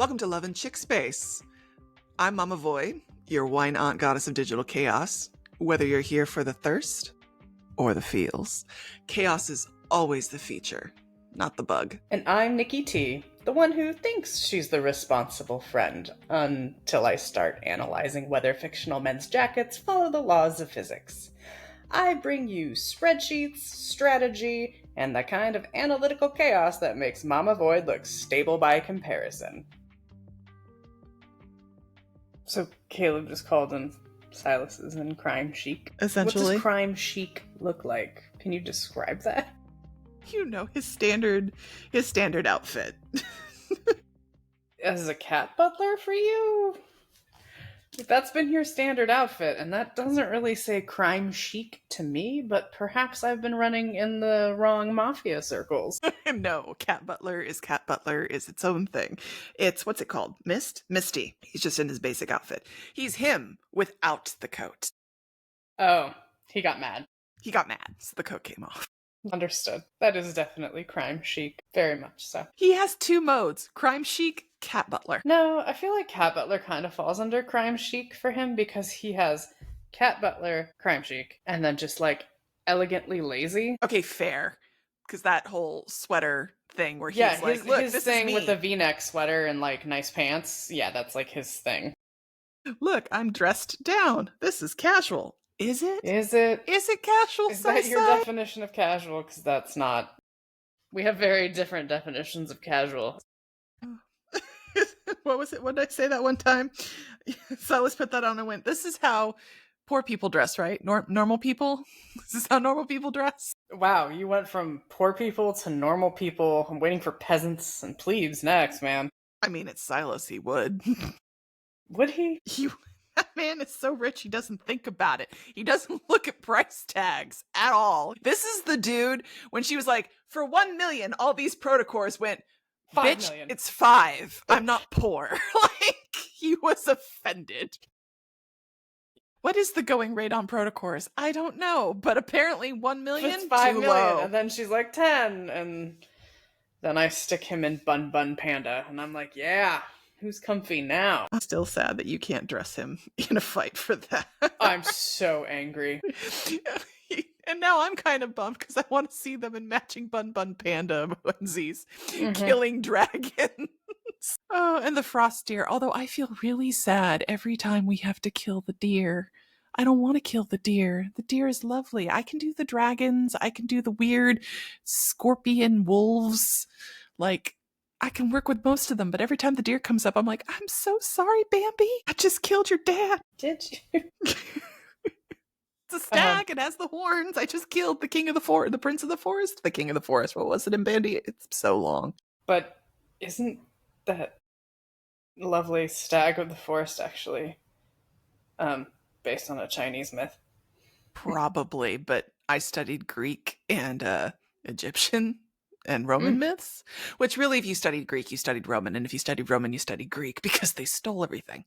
Welcome to Love and Deepspace. I'm Mama Void, your wine aunt goddess of digital chaos. Whether you're here for the thirst or the feels, chaos is always the feature, not the bug. And I'm Nikki Tea, the one who thinks she's the responsible friend, until I start analyzing whether fictional men's jackets follow the laws of physics. I bring you spreadsheets, strategy, and the kind of analytical chaos that makes Mama Void look stable by comparison. So Catleb just called him Sylus is in crime chic. Essentially. What does crime chic look like? Can you describe that? You know, his standard outfit. As a cat butler for you? That's been your standard outfit, and that doesn't really say crime chic to me, but perhaps I've been running in the wrong mafia circles. No, cat butler is its own thing. It's, what's it called? Misty. He's just in his basic outfit. He's him without the coat. Oh, he got mad. He got mad, so the coat came off. Understood. That is definitely crime chic. Very much so. He has two modes, crime chic, cat butler. No, I feel like cat butler kind of falls under crime chic for him because he has cat butler, crime chic, and then just like elegantly lazy. Okay, fair. Because that whole sweater thing where he's like, look, his this thing is me. with the V-neck sweater and like nice pants. Yeah, that's like his thing. Look, I'm dressed down. This is casual. Is it? Is it? Is it casual? Is that your definition of casual? Because that's not. We have very different definitions of casual. What was it? What did I say that one time? Sylus put that on and went, this is how poor people dress, right? Normal people? This is how normal people dress? Wow, you went from poor people to normal people. I'm waiting for peasants and plebes next, man. I mean, it's Sylus. He would. Would he? That man is so rich, he doesn't think about it. He doesn't look at price tags at all. This is the dude, when she was like, for 1 million, all these protocores went, 5 bitch, million. it's 5. I'm not poor. Like, he was offended. What is the going rate on protocores? I don't know, but apparently 1 million, it's 5 too million, low. and then she's like 10, and then I stick him in Bun Bun Panda, and I'm like, yeah, who's comfy now? I'm still sad that you can't dress him in a fight for that. I'm so angry. And now I'm kind of bummed because I want to see them in matching Bun Bun Panda onesies killing dragons. Oh, and the frost deer. Although I feel really sad every time we have to kill the deer. I don't want to kill the deer. The deer is lovely. I can do the dragons. I can do the weird scorpion wolves. Like, I can work with most of them, but every time the deer comes up, I'm like, I'm so sorry, Bambi. I just killed your dad. Did you? It's a stag. It has the horns. I just killed the king of the forest, the prince of the forest, the king of the forest. What was it in Bandy? It's so long. But isn't that lovely stag of the forest actually based on a Chinese myth? Probably, but I studied Greek and Egyptian and Roman myths, which really, if you studied Greek, you studied Roman, and if you studied Roman, you studied Greek because they stole everything.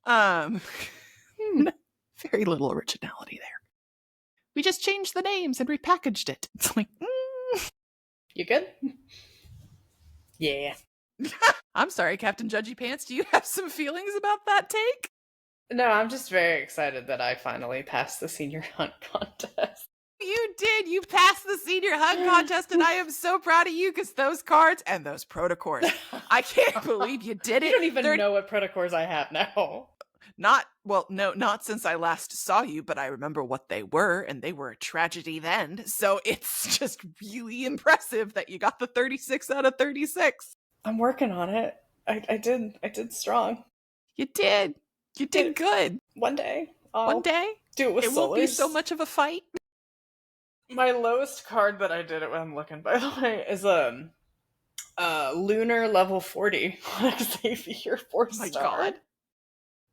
Very little originality there. We just changed the names and repackaged it. It's like, You good? Yeah. I'm sorry, Captain Judgy Pants. Do you have some feelings about that take? No, I'm just very excited that I finally passed the senior hunt contest. You did. You passed the senior hunt contest, and I am so proud of you because those cards and those protocores. I can't believe you did it. You don't even know what protocores I have now. Not since I last saw you, but I remember what they were, and they were a tragedy then. So it's just really impressive that you got the 36 out of 36. I'm working on it. I did strong. You did. You did good. One day. One day. Do it with It won't be so much of a fight. My lowest card that I did it when I'm looking, by the way, is lunar level 40 on Xavier 4 star. Oh my god.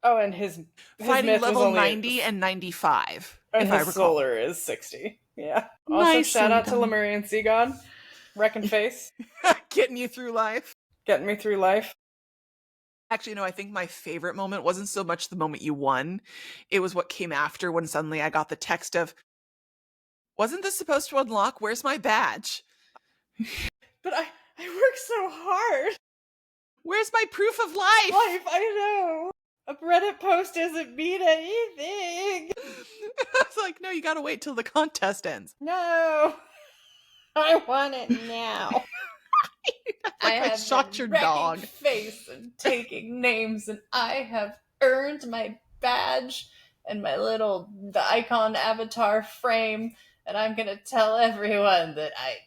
Oh, and his fighting myth level was only 90 and 95. And if his I recall. solar is 60. Yeah. Also, Nicely shout out to done. Lemurian Sea God. Wrecking face. Getting you through life. Getting me through life. Actually, no, I think my favorite moment wasn't so much the moment you won. It was what came after when suddenly I got the text of, wasn't this supposed to unlock? Where's my badge? But I worked so hard. Where's my proof of life? I know. A Reddit post doesn't mean anything. It's like, no, you gotta wait till the contest ends. No. I want it now. Like I have shot your been wrecking dog. face and taking names, and I have earned my badge and my little the icon avatar frame, and I'm gonna tell everyone that I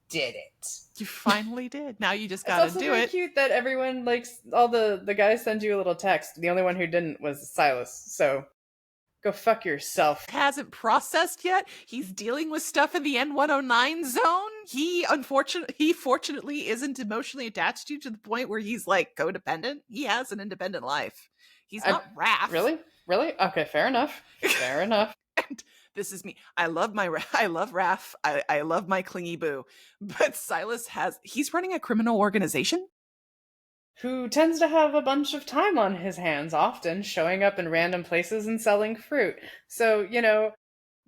did it. You finally did. Now you just It's gotta also do very it. cute that everyone, like, all the guys send you a little text. The only one who didn't was Sylus, so go fuck yourself. Hasn't processed yet. He's dealing with stuff in the N109 zone. He fortunately isn't emotionally attached to you to the point where he's like codependent. He has an independent life. He's not Raph. Really? Okay, fair enough. Fair enough. And this is me. I love Raph. I love my clingy boo. But Sylus he's running a criminal organization who tends to have a bunch of time on his hands, often showing up in random places and selling fruit. So,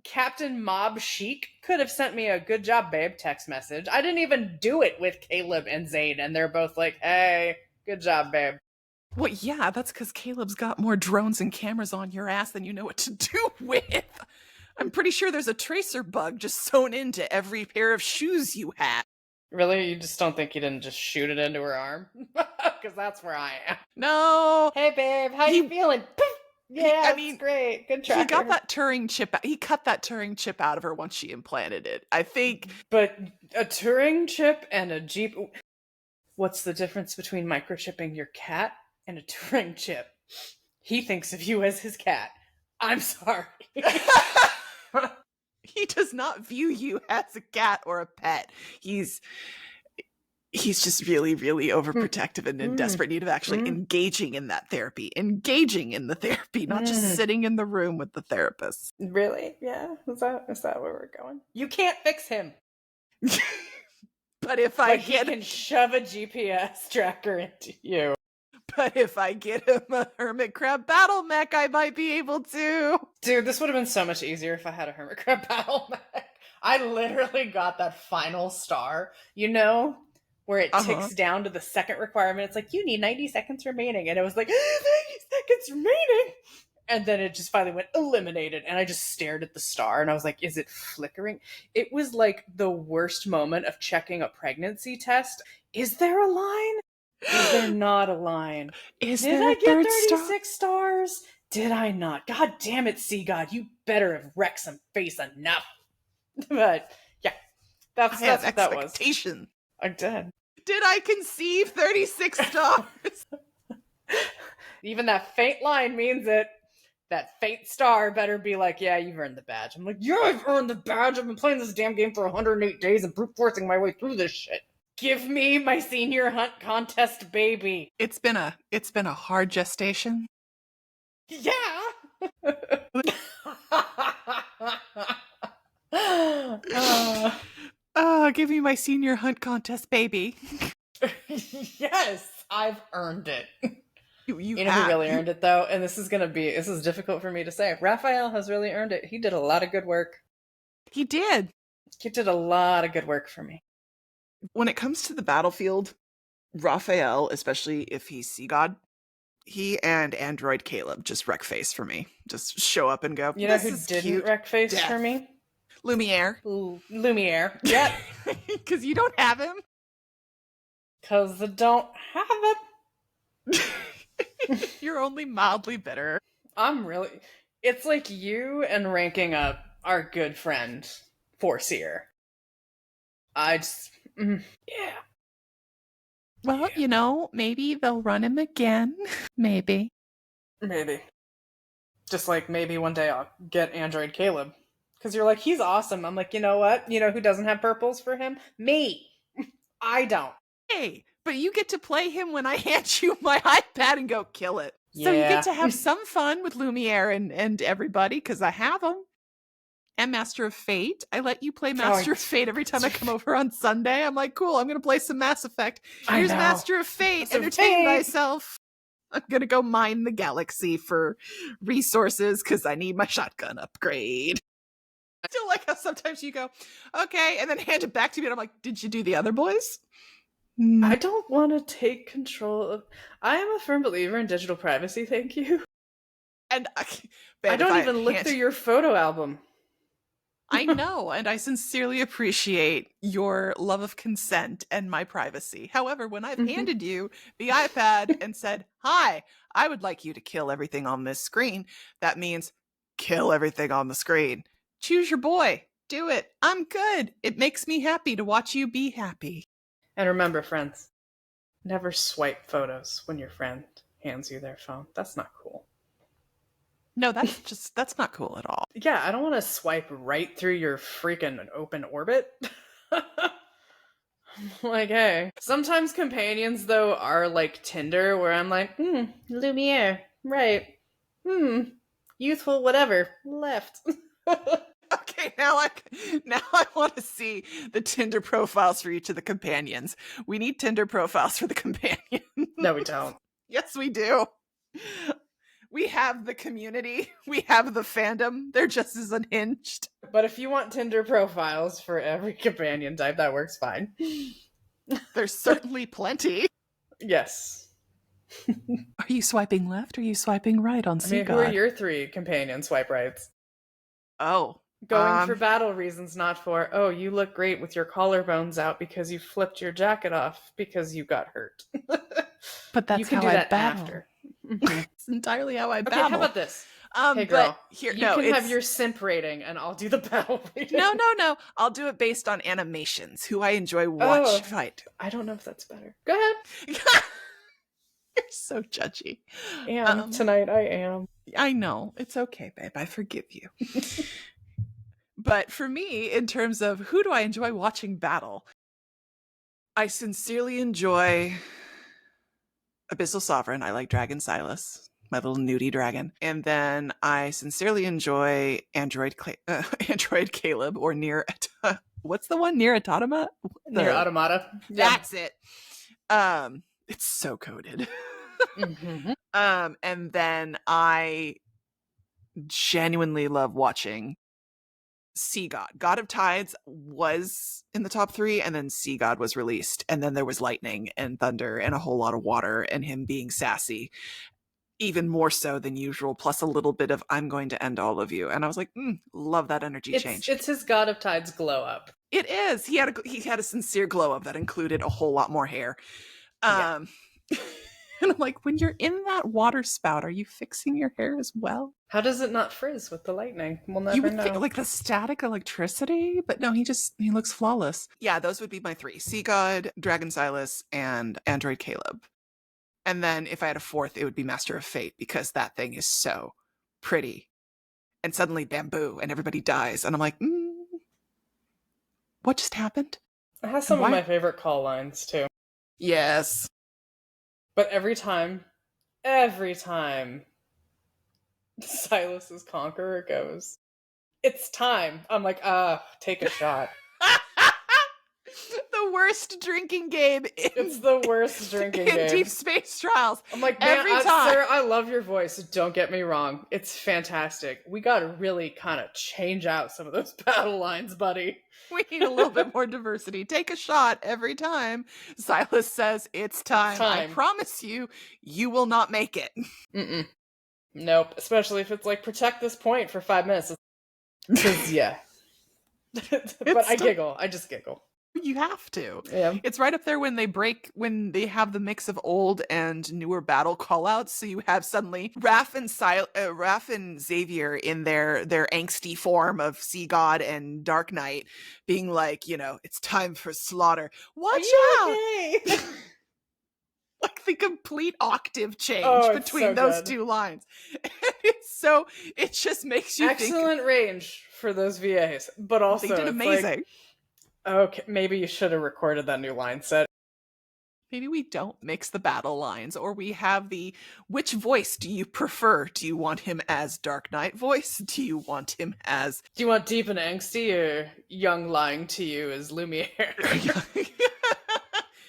Captain Mob Chic could have sent me a "good job, babe" text message. I didn't even do it with Catleb and Zayne, and they're both like, "Hey, good job, babe." Well, yeah, that's because Caleb's got more drones and cameras on your ass than you know what to do with. I'm pretty sure there's a tracer bug just sewn into every pair of shoes you had. Really? You just don't think he didn't just shoot it into her arm? Because that's where I am. No. Hey, babe, how you feeling? Yeah, great. Good tracker. He got that Turing chip. He cut that Turing chip out of her once she implanted it, I think. But a Turing chip and a Jeep... What's the difference between microchipping your cat and a Turing chip? He thinks of you as his cat. I'm sorry. He does not view you as a cat or a pet. He's just really, really overprotective and in desperate need of actually engaging in that therapy. Engaging in the therapy, not just sitting in the room with the therapist. Really? Yeah? Is that where we're going? You can't fix him. But if I can shove a GPS tracker into you. But if I get him a hermit crab battle mech, I might be able to. Dude, this would have been so much easier if I had a hermit crab battle mech. I literally got that final star, where it ticks down to the second requirement. It's like, you need 90 seconds remaining. And it was like, 90 seconds remaining. And then it just finally went eliminated. And I just stared at the star and I was like, is it flickering? It was like the worst moment of checking a pregnancy test. Is there a line? Is there not a line? Did I get 36 stars? Did I not? God damn it, Sea God. You better have wrecked some face enough. But, yeah. That's what that was. I did. Did I conceive 36 stars? Even that faint line means it. That faint star better be like, yeah, you've earned the badge. I'm like, yeah, I've earned the badge. I've been playing this damn game for 108 days and brute forcing my way through this shit. Give me my senior hunt contest, baby. It's been a hard gestation. Yeah. Give me my senior hunt contest, baby. Yes, I've earned it. You know who really earned it, though? And this is difficult for me to say. Rafayel has really earned it. He did a lot of good work. He did. He did a lot of good work for me. When it comes to the battlefield, Rafayel, especially if he's Sea God, he and Android Catleb just wreck face for me. Just show up and go, you know who didn't wreck face for me? Lumiere. Lumiere. Yep. Because you don't have him. Because I don't have him. You're only mildly bitter. It's like you and ranking up our good friend, Foreseer. Yeah. Well, maybe they'll run him again. Maybe. Just like maybe one day I'll get Android Catleb. Because you're like, he's awesome. I'm like, you know what? You know who doesn't have purples for him? Me. I don't. Hey, but you get to play him when I hand you my iPad and go kill it. Yeah. So you get to have some fun with Lumiere and everybody, because I have them. And Master of Fate. I let you play Master of Fate every time I come over on Sunday. I'm like, cool, I'm going to play some Mass Effect. Here's Master of Fate. Entertain thyself. I'm going to go mine the galaxy for resources because I need my shotgun upgrade. I still like how sometimes you go, okay, and then hand it back to me and I'm like, did you do the other boys? I don't want to take control of. I am a firm believer in digital privacy. Thank you. And I don't even look through your photo album. I know, and I sincerely appreciate your love of consent and my privacy. However, when I've handed you the iPad and said, "Hi, I would like you to kill everything on this screen," that means kill everything on the screen. Choose your boy. Do it. I'm good. It makes me happy to watch you be happy. And remember, friends, never swipe photos when your friend hands you their phone. That's not cool. No, that's not cool at all. Yeah, I don't want to swipe right through your freaking open orbit. Like, hey. Sometimes companions, though, are like Tinder, where I'm like, Lumiere, right. Youthful whatever, left. Okay, now I want to see the Tinder profiles for each of the companions. We need Tinder profiles for the companions. No, we don't. Yes, we do. We have the community. We have the fandom. They're just as unhinged. But if you want Tinder profiles for every companion type, that works fine. There's certainly plenty. Yes. Are you swiping left or are you swiping right on Sea God? Who are your 3 companion swipe rights? Oh. Going for battle reasons, not for, oh, you look great with your collarbones out because you flipped your jacket off because you got hurt. But that's you can how do I that battle. after. It's entirely how I battle. Okay, how about this? Hey, girl, you can have your simp rating and I'll do the battle rating. No. I'll do it based on animations, who I enjoy watch fight. I don't know if that's better. Go ahead. You're so judgy. Tonight I am. I know. It's okay, babe. I forgive you. But for me, in terms of who do I enjoy watching battle, I sincerely enjoy Abyssal Sovereign. I like Dragon Sylus, my little nudie dragon. And then I sincerely enjoy Android Catleb or Near. What's the one? Near Automata? Near Automata. Yeah. That's it. It's so coded. And then I genuinely love watching Sea God. God of Tides was in the top 3, and then Sea God was released. And then there was lightning and thunder and a whole lot of water and him being sassy, even more so than usual, plus a little bit of I'm going to end all of you. And I was like, love that energy change. It's his God of Tides glow up. It is. He had a sincere glow up that included a whole lot more hair. And I'm like, when you're in that water spout, are you fixing your hair as well? How does it not frizz with the lightning? We'll never you would know. Think, like the static electricity, but no, he looks flawless. Yeah, those would be my 3: Sea God, Dragon Sylus, and Android Catleb. And then if I had a 4th, it would be Master of Fate, because that thing is so pretty. And suddenly bamboo and everybody dies. And I'm like, what just happened? It has some of my favorite call lines too. Yes. But every time Silas's Conqueror goes, it's time. I'm like, take a shot. The worst drinking game. It's the worst drinking game. In Deep Space Trials. I'm like, every time. Sir, I love your voice. Don't get me wrong. It's fantastic. We got to really kind of change out some of those battle lines, buddy. We need a little bit more diversity. Take a shot every time Sylus says it's time. I promise you, you will not make it. Nope. Especially if it's like, protect this point for 5 minutes. Because, yeah. But I giggle. I just giggle. You have to. Yeah. It's right up there when they have the mix of old and newer battle callouts. So you have suddenly Raf and Xavier in their angsty form of Sea God and Dark Knight being like, it's time for slaughter. Watch out! Okay? Like the complete octave change between those 2 lines. And it just makes you think. Excellent range for those VAs, but also they did amazing. Like, okay, maybe you should have recorded that new line set. Maybe we don't mix the battle lines, or we have which voice do you prefer? Do you want him as Dark Knight voice? Do you want him as... Do you want deep and angsty, or young lying to you as Lumiere?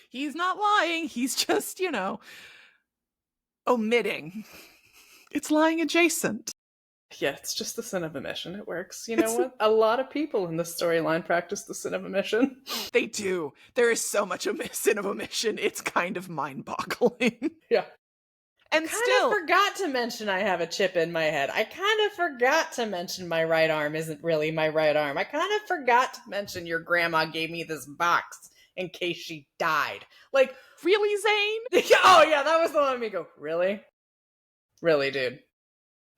He's not lying, he's just, omitting. It's lying adjacent. Yeah, it's just the sin of omission. It works. You know what? A lot of people in this storyline practice the sin of omission. They do. There is so much sin of omission. It's kind of mind-boggling. Yeah. And I kind still, of forgot to mention I have a chip in my head. I kind of forgot to mention my right arm isn't really my right arm. I kind of forgot to mention your grandma gave me this box in case she died. Like, really, Zayne? oh yeah, that was the one me go, really? Really, dude.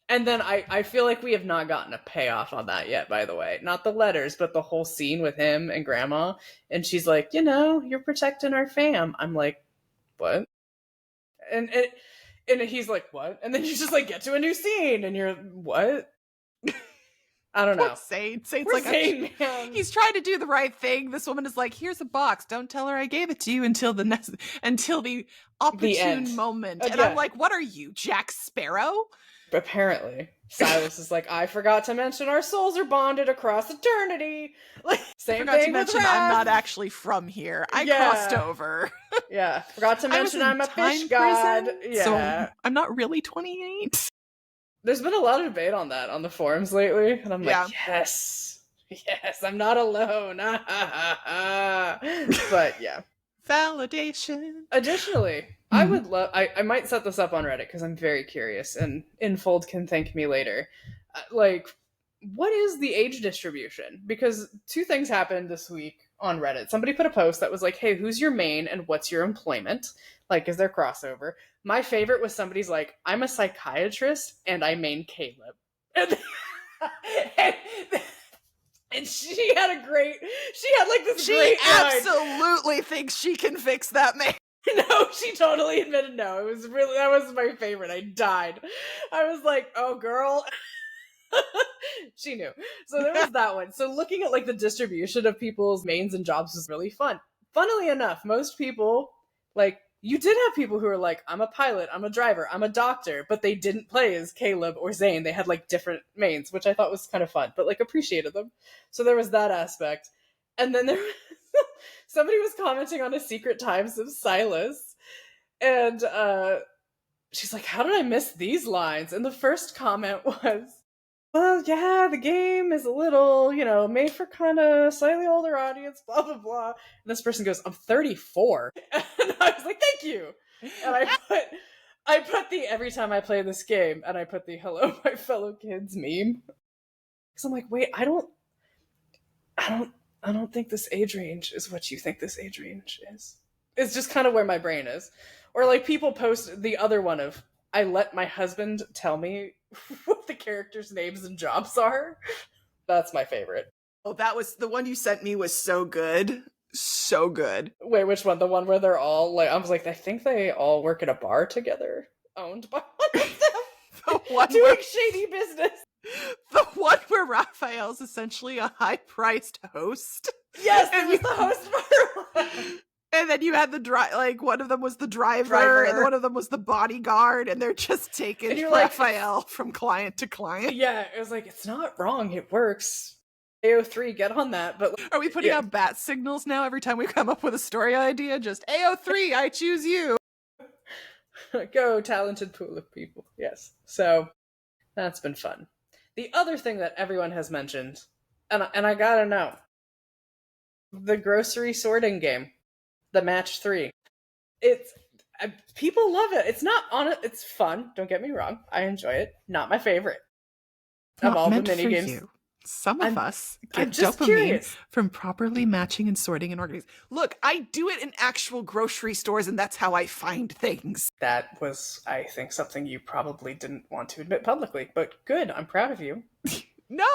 And then I feel like we have not gotten a payoff on that yet, by the way. Not the letters, but the whole scene with him and grandma. And she's like, you know, you're protecting our fam. I'm like, what? And he's like, what? And then you just like get to a new scene and you're, what? I don't know. Zayne's Poor like, Zayne, man. he's trying to do the right thing. This woman is like, here's a box. Don't tell her I gave it to you until the opportune moment. And yeah. I'm like, what are you, Jack Sparrow? Apparently. Sylus is like, I forgot to mention our souls are bonded across eternity. Like, same forgot thing to mention with I'm not actually from here. I crossed over. Yeah. Forgot to mention I'm a fish god. Yeah. So I'm not really 28. There's been a lot of debate on that on the forums lately. And I'm like, yes, I'm not alone. But yeah. Validation. Additionally, I would love, I might set this up on Reddit because I'm very curious and Infold can thank me later. Like, what is the age distribution? Because two things happened this week on Reddit. Somebody put a post that was like, hey, who's your main and what's your employment? Like, is there crossover? My favorite was somebody's like, I'm a psychiatrist and I main Catleb. And she had like this great line. She absolutely thinks she can fix that man. No, she totally admitted no. It was really, that was my favorite. I died. I was like, oh girl. She knew. So there was that one. So looking at like the distribution of people's mains and jobs was really fun. Funnily enough, most people, like, you did have people who were like, I'm a pilot, I'm a driver, I'm a doctor, but they didn't play as Catleb or Zayne. They had like different mains, which I thought was kind of fun, but like appreciated them. So there was that aspect. And then there was somebody was commenting on a Secret Times of Sylus, and she's like, how did I miss these lines? And the first comment was, well, yeah, the game is a little, you know, made for kind of slightly older audience, blah, blah, blah. And this person goes, I'm 34. And I was like, thank you. And I put the, every time I play this game, and I put the hello, my fellow kids meme. Because I'm like, wait, I don't think this age range is what you think this age range is. It's just kind of where my brain is. Or like people post the other one of, I let my husband tell me what the characters' names and jobs are. That's my favorite. Oh, that was the one you sent me was so good. So good. Wait, which one? The one where they're all like, I was like, I think they all work at a bar together, owned by one of them. The one doing shady business. The one where Rafayel's essentially a high-priced host. Yes, and was the host for one. And then you had the like one of them was the driver, and one of them was the bodyguard, and they're just taking Rafayel from client to client. Yeah, it was like, it's not wrong, it works. AO3, get on that. But are we putting out bat signals now every time we come up with a story idea? Just AO3, I choose you. Go, talented pool of people. Yes. So that's been fun. The other thing that everyone has mentioned, and I gotta know, the grocery sorting game. The match 3. It's people love it. It's not on it. It's fun. Don't get me wrong. I enjoy it. Not my favorite of all the mini games. You. Some of us I'm get just dopamine curious. from properly matching and sorting and organizing. Look, I do it in actual grocery stores, and that's how I find things. That was, I think, something you probably didn't want to admit publicly, but good. I'm proud of you. No,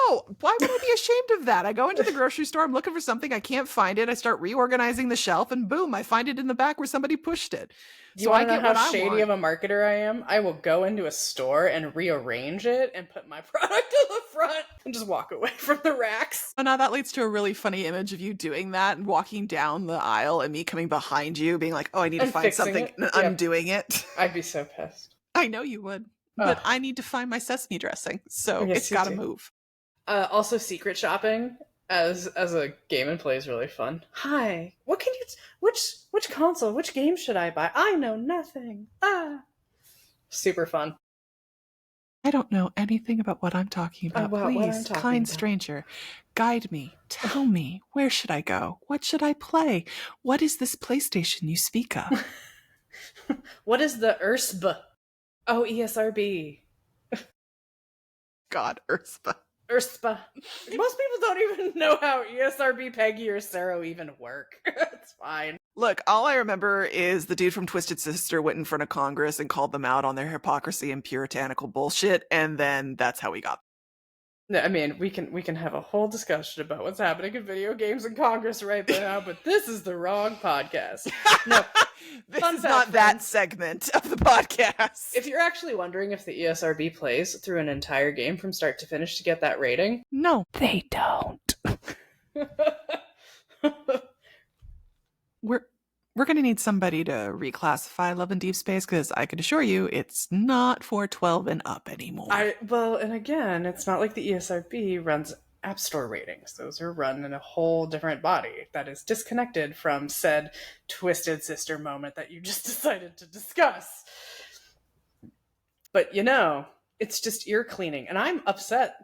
why would I be ashamed of that? I go into the grocery store, I'm looking for something, I can't find it, I start reorganizing the shelf, and boom, I find it in the back where somebody pushed it. You want to know how shady of a marketer I am? I will go into a store and rearrange it and put my product in the front and just walk away from the racks. Oh, now that leads to a really funny image of you doing that and walking down the aisle and me coming behind you being like, oh, I need to find something and undoing it. I'd be so pissed. I know you would, but I need to find my sesame dressing, so it's gotta move. Also, secret shopping as a game and play is really fun. Hi, what can you? Which console? Which game should I buy? I know nothing. Super fun. I don't know anything about what I'm talking about. What I'm Please, talking kind about. stranger, guide me. Tell me, where should I go? What should I play? What is this PlayStation you speak of? What is the URSB? Oh, ESRB. God, Urspa. URSPA. Most people don't even know how ESRB, Peggy, or Sero even work. It's fine. Look, all I remember is the dude from Twisted Sister went in front of Congress and called them out on their hypocrisy and puritanical bullshit, and then that's how we got. No, I mean, we can have a whole discussion about what's happening in video games in Congress right now, but this is the wrong podcast. No, this fun is fact, not that friends. segment of the podcast. If you're actually wondering if the ESRB plays through an entire game from start to finish to get that rating, No, they don't. We're going to need somebody to reclassify Love and Deepspace, because I can assure you it's not for 12 and up anymore. Well, and again, it's not like the ESRB runs App Store ratings. Those are run in a whole different body that is disconnected from said Twisted Sister moment that you just decided to discuss. But it's just ear cleaning, and I'm upset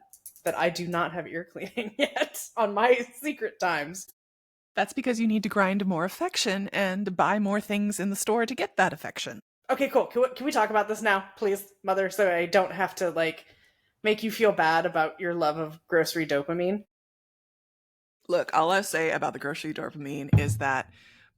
that I do not have ear cleaning yet on my secret times. That's because you need to grind more affection and buy more things in the store to get that affection. Okay, cool. Can we talk about this now, please, Mother, so I don't have to, make you feel bad about your love of grocery dopamine? Look, all I'll say about the grocery dopamine is that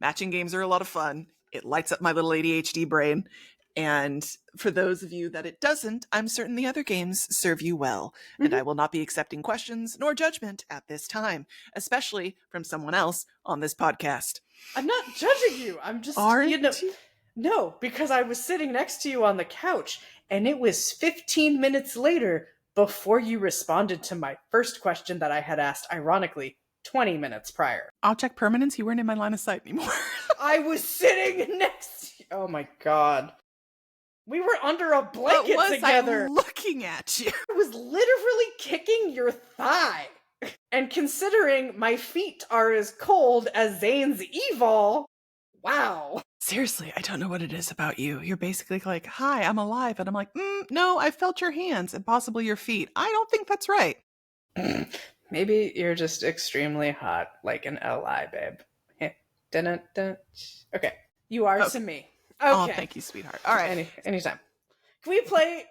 matching games are a lot of fun. It lights up my little ADHD brain. And for those of you that it doesn't, I'm certain the other games serve you well. Mm-hmm. And I will not be accepting questions nor judgment at this time, especially from someone else on this podcast. I'm not judging you. I'm just, you? No, because I was sitting next to you on the couch, and it was 15 minutes later before you responded to my first question that I had asked, ironically, 20 minutes prior. I'll check permanence. You weren't in my line of sight anymore. I was sitting next to you. Oh my God. We were under a blanket together. I looking at you? I was literally kicking your thigh. And considering my feet are as cold as Zayne's evil, wow. Seriously, I don't know what it is about you. You're basically like, hi, I'm alive. And I'm like, no, I felt your hands and possibly your feet. I don't think that's right. Maybe you're just extremely hot, like an LI, babe. Okay. You are to me. Okay. Oh, thank you, sweetheart. All right. Anytime. Can we play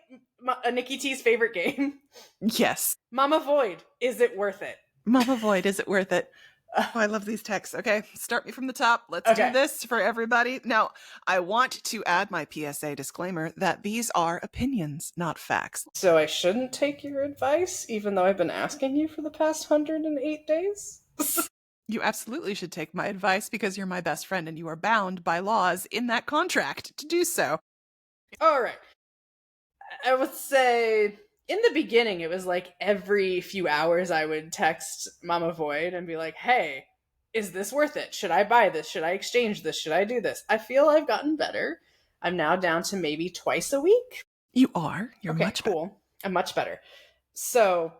Nikki Tea's favorite game? Yes. Mama Void, is it worth it? Mama Void, is it worth it? Oh, I love these texts. Okay, start me from the top. Let's do this for everybody. Now, I want to add my PSA disclaimer that these are opinions, not facts. So I shouldn't take your advice, even though I've been asking you for the past 108 days? You absolutely should take my advice because you're my best friend and you are bound by laws in that contract to do so. All right. I would say in the beginning, it was like every few hours I would text Mama Void and be like, hey, is this worth it? Should I buy this? Should I exchange this? Should I do this? I feel I've gotten better. I'm now down to maybe twice a week. You are? You're much cool. better. I'm much better. So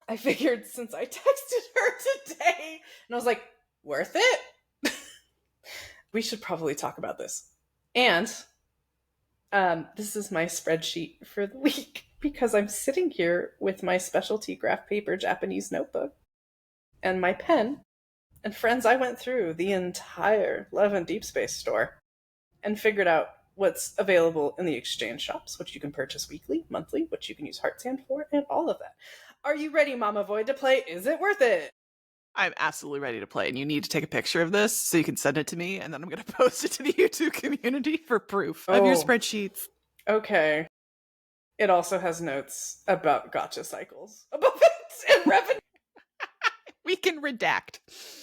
I figured since I texted her today, and I was like, worth it? We should probably talk about this. And this is my spreadsheet for the week, because I'm sitting here with my specialty graph paper Japanese notebook and my pen. And friends, I went through the entire Love and Deepspace store and figured out what's available in the exchange shops, which you can purchase weekly, monthly, which you can use Heart Sand for, and all of that. Are you ready, Mama Void, to play Is It Worth It? I'm absolutely ready to play, and you need to take a picture of this so you can send it to me, and then I'm going to post it to the YouTube community for proof of your spreadsheets. Okay. It also has notes about gacha cycles above it and revenue. We can redact.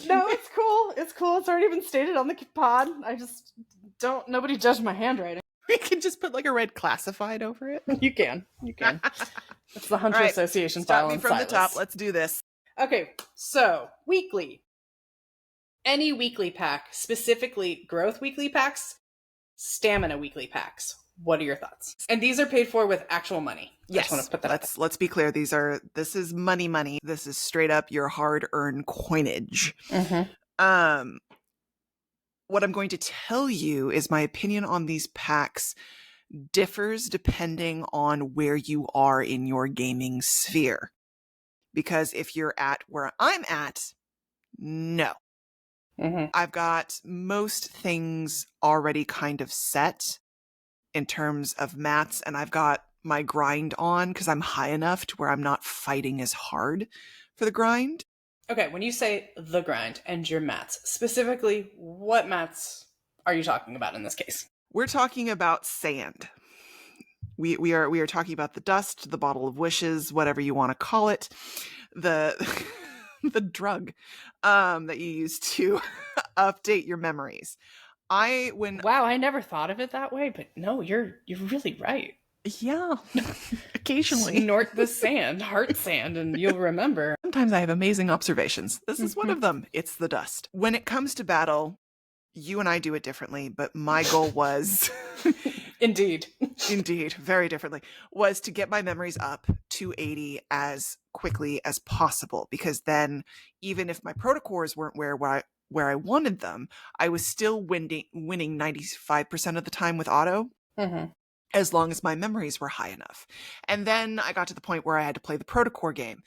No, it's cool. It's cool. It's already been stated on the pod. I just don't... Nobody judge my handwriting. We can just put like a red classified over it. You can. It's the Hunter Association file on from Sylus. the top. Let's do this. Okay, so weekly. Any weekly pack, specifically growth weekly packs, stamina weekly packs. What are your thoughts? And these are paid for with actual money. Yes. I just want to put that let's be clear. This is money. This is straight up your hard-earned coinage. Mm-hmm. What I'm going to tell you is my opinion on these packs, differs depending on where you are in your gaming sphere. Because if you're at where I'm at, no. I've got most things already kind of set in terms of mats, and I've got my grind on because I'm high enough to where I'm not fighting as hard for the grind. Okay, when you say the grind and your mats, specifically, what mats are you talking about in this case? We're talking about sand. We are talking about the dust, the bottle of wishes, whatever you want to call it, the the drug that you use to update your memories. Wow, I never thought of it that way, but no, you're really right. Yeah, occasionally. Snort the sand, heart sand, and you'll remember. Sometimes I have amazing observations. This is one of them. It's the dust. When it comes to battle, you and I do it differently, but my goal was... Indeed, very differently, was to get my memories up to 80 as quickly as possible, because then even if my protocores weren't where I wanted them, I was still winning 95% of the time with auto, as long as my memories were high enough. And then I got to the point where I had to play the protocore game.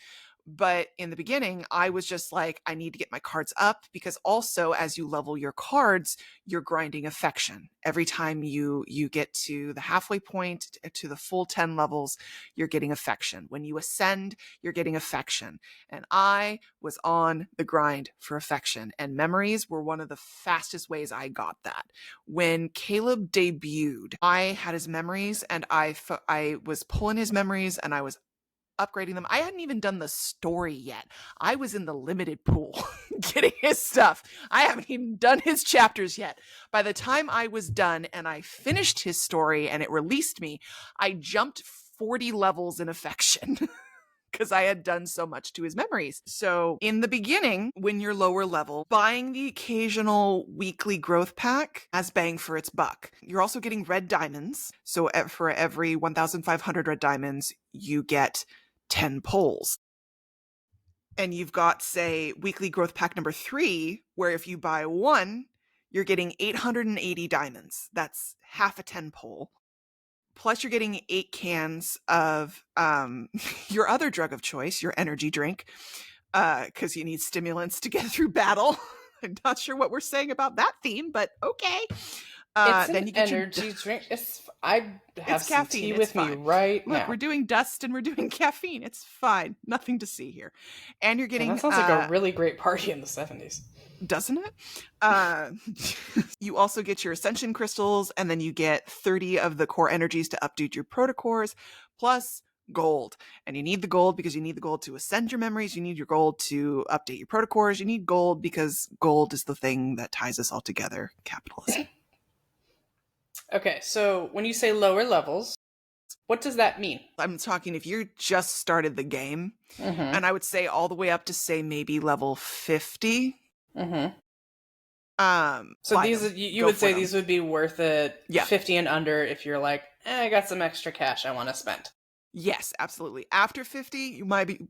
But in the beginning, I was just like, I need to get my cards up, because also as you level your cards, you're grinding affection. Every time you get to the halfway point, to the full 10 levels, you're getting affection. When you ascend, you're getting affection. And I was on the grind for affection, and memories were one of the fastest ways I got that. When Catleb debuted, I had his memories, and I was pulling his memories, and I was upgrading them. I hadn't even done the story yet. I was in the limited pool getting his stuff. I haven't even done his chapters yet. By the time I was done and I finished his story and it released me, I jumped 40 levels in affection because I had done so much to his memories. So in the beginning, when you're lower level, buying the occasional weekly growth pack has bang for its buck. You're also getting red diamonds. So for every 1,500 red diamonds, you get 10 pulls. And you've got, say, weekly growth pack number 3, where if you buy one, you're getting 880 diamonds. That's half a 10 pull. Plus you're getting 8 cans of your other drug of choice, your energy drink, because you need stimulants to get through battle. I'm not sure what we're saying about that theme, but okay. It's then an energy drink. I have some caffeine. Tea with me right now. Look, we're doing dust and we're doing caffeine. It's fine. Nothing to see here. And you're getting... Well, that sounds like a really great party in the 70s. Doesn't it? You also get your ascension crystals, and then you get 30 of the core energies to update your protocores, plus gold. And you need the gold because you need the gold to ascend your memories. You need your gold to update your protocores. You need gold because gold is the thing that ties us all together. Capitalism. Okay, so when you say lower levels, what does that mean? I'm talking if you just started the game, and I would say all the way up to, say, maybe level 50. So these, you would say these would be worth it, 50 and under, if you're like, I got some extra cash I want to spend. Yes, absolutely. After 50,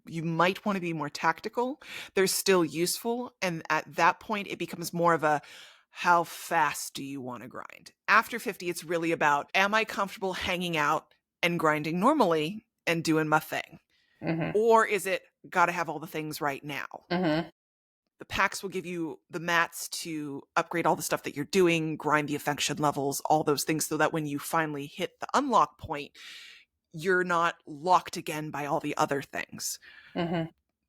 you might want to be more tactical. They're still useful, and at that point, it becomes more of a, how fast do you want to grind? After 50, it's really about, am I comfortable hanging out and grinding normally and doing my thing? Or is it, got to have all the things right now? The packs will give you the mats to upgrade all the stuff that you're doing, grind the affection levels, all those things, so that when you finally hit the unlock point, you're not locked again by all the other things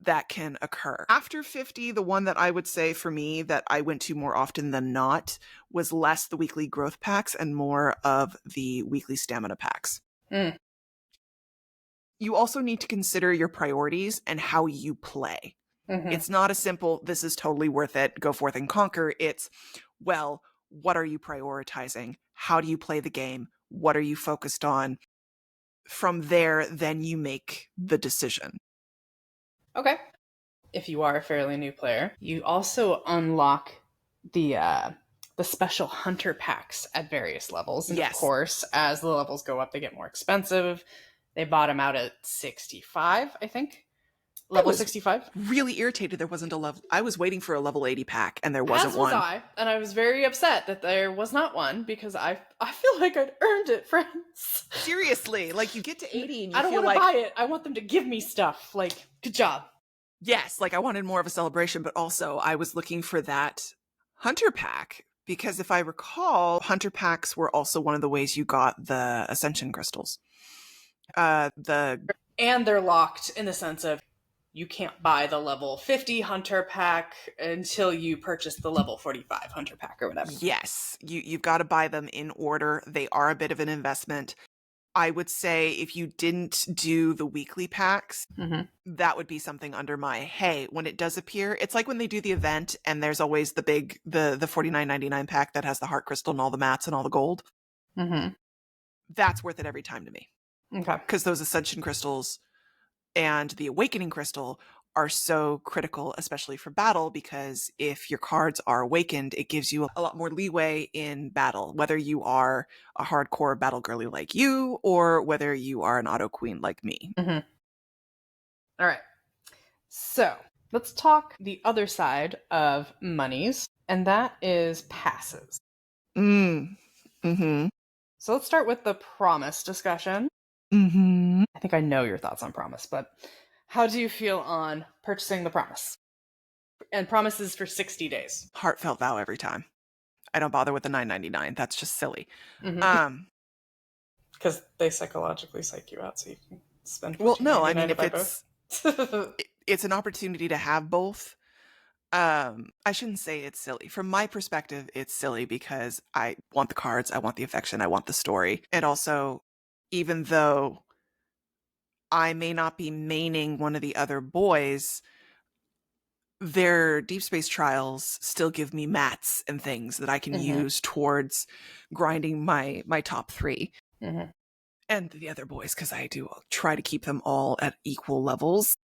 that can occur. After 50, the one that I would say for me that I went to more often than not was less the weekly growth packs and more of the weekly stamina packs. You also need to consider your priorities and how you play. It's not a simple, this is totally worth it, go forth and conquer. It's, well, what are you prioritizing? How do you play the game? What are you focused on? From there, then you make the decision. Okay. If you are a fairly new player, you also unlock the special hunter packs at various levels. And of course, as the levels go up, they get more expensive. They bottom out at 65, I think. Level 65? Really irritated there wasn't a level. I was waiting for a level 80 pack and there wasn't As was one. I, and I was very upset that there was not one because I feel like I'd earned it, friends. Seriously, like you get to 80 and you I don't feel want to like, buy it. I want them to give me stuff. Like, good job. yes, like I wanted more of a celebration, but also I was looking for that hunter pack because if I recall, hunter packs were also one of the ways you got the ascension crystals. And they're locked in the sense of you can't buy the level 50 hunter pack until you purchase the level 45 hunter pack or whatever. Yes, you've got to buy them in order. They are a bit of an investment. I would say if you didn't do the weekly packs, that would be something under my, hey, when it does appear, it's like when they do the event and there's always the big, the $49.99 pack that has the heart crystal and all the mats and all the gold. That's worth it every time to me. Okay. Because those ascension crystals and the awakening crystal are so critical, especially for battle, because if your cards are awakened, it gives you a lot more leeway in battle, whether you are a hardcore battle girly like you or whether you are an auto queen like me. All right. So let's talk the other side of monies, and that is passes. So let's start with the promise discussion. I think I know your thoughts on promise, but how do you feel on purchasing the promise? And promises for 60 days. Heartfelt vow every time. I don't bother with the $9.99. That's just silly. Because they psychologically psych you out so you can spend. Well, no, I mean, if it's it's an opportunity to have both. I shouldn't say it's silly. From my perspective, it's silly because I want the cards, I want the affection, I want the story. And also, even though I may not be maining one of the other boys, their deep space trials still give me mats and things that I can use towards grinding my top 3. And the other boys, because I do try to keep them all at equal levels.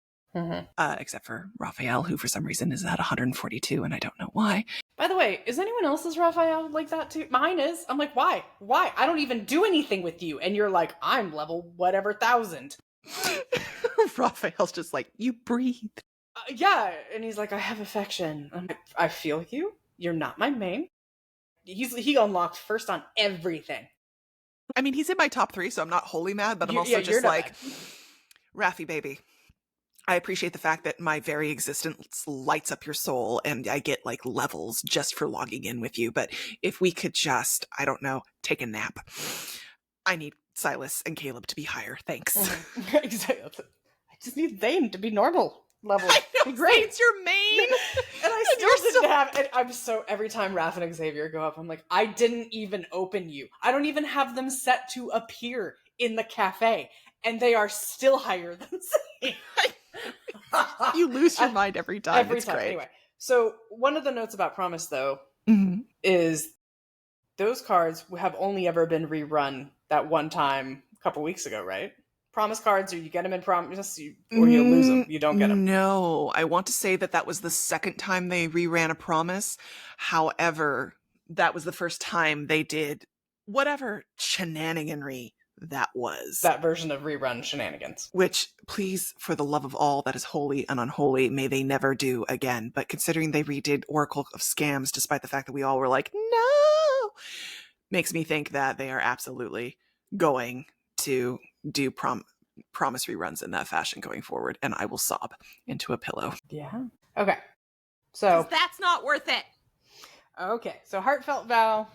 Except for Rafayel, who for some reason is at 142, and I don't know why. By the way, is anyone else's Rafayel like that too? Mine is. I'm like, why? Why? I don't even do anything with you, and you're like, I'm level whatever 1,000. Raphael's just like, you breathe. Yeah, and he's like, I have affection. I'm like, I feel you. You're not my main. He unlocked first on everything. I mean, he's in my top 3, so I'm not wholly mad, but I'm also just like, Rafi, baby. I appreciate the fact that my very existence lights up your soul and I get like levels just for logging in with you. But if we could just, I don't know, take a nap. I need Sylus and Catleb to be higher. Thanks. Exactly. I just need Zayne to be normal level. I know, be great. It's your main. And I still didn't have, and I'm so, every time Raph and Xavier go up, I'm like, I didn't even open you. I don't even have them set to appear in the cafe. And they are still higher than Zayne. You lose your mind every time. Every time. Great. Anyway, so one of the notes about Promise, though, is those cards have only ever been rerun that one time a couple weeks ago, right? Promise cards, or you get them in Promise, or you lose them. You don't get them. No, I want to say that was the second time they reran a Promise. However, that was the first time they did whatever shenaniganry that was. That version of rerun shenanigans. Which, please, for the love of all that is holy and unholy, may they never do again. But considering they redid Oracle of Scams, despite the fact that we all were like, no, makes me think that they are absolutely going to do Promise reruns in that fashion going forward. And I will sob into a pillow. Yeah. Okay. So that's not worth it. Okay. So Heartfelt Vow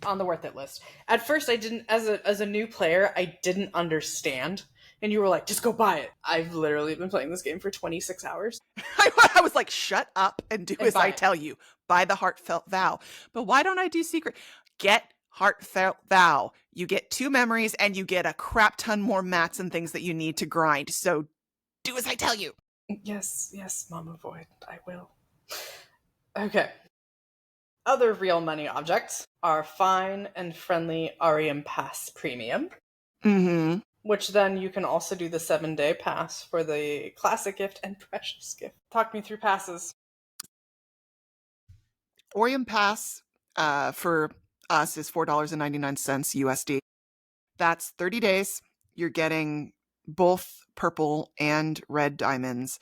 on the worth it list. At first I didn't, as a new player, I didn't understand. And you were like, just go buy it. I've literally been playing this game for 26 hours. I was like, shut up and do as I tell you. Buy the Heartfelt Vow. But why don't I do secret? Get Heartfelt Vow. You get 2 memories and you get a crap ton more mats and things that you need to grind. So do as I tell you. Yes, Mama Void. I will. Okay. Other real money objects are Fine and Friendly Arium Pass Premium. Which then you can also do the 7-day pass for the Classic Gift and Precious Gift. Talk me through passes. Arium Pass for us is $4.99 USD. That's 30 days. You're getting both purple and red diamonds.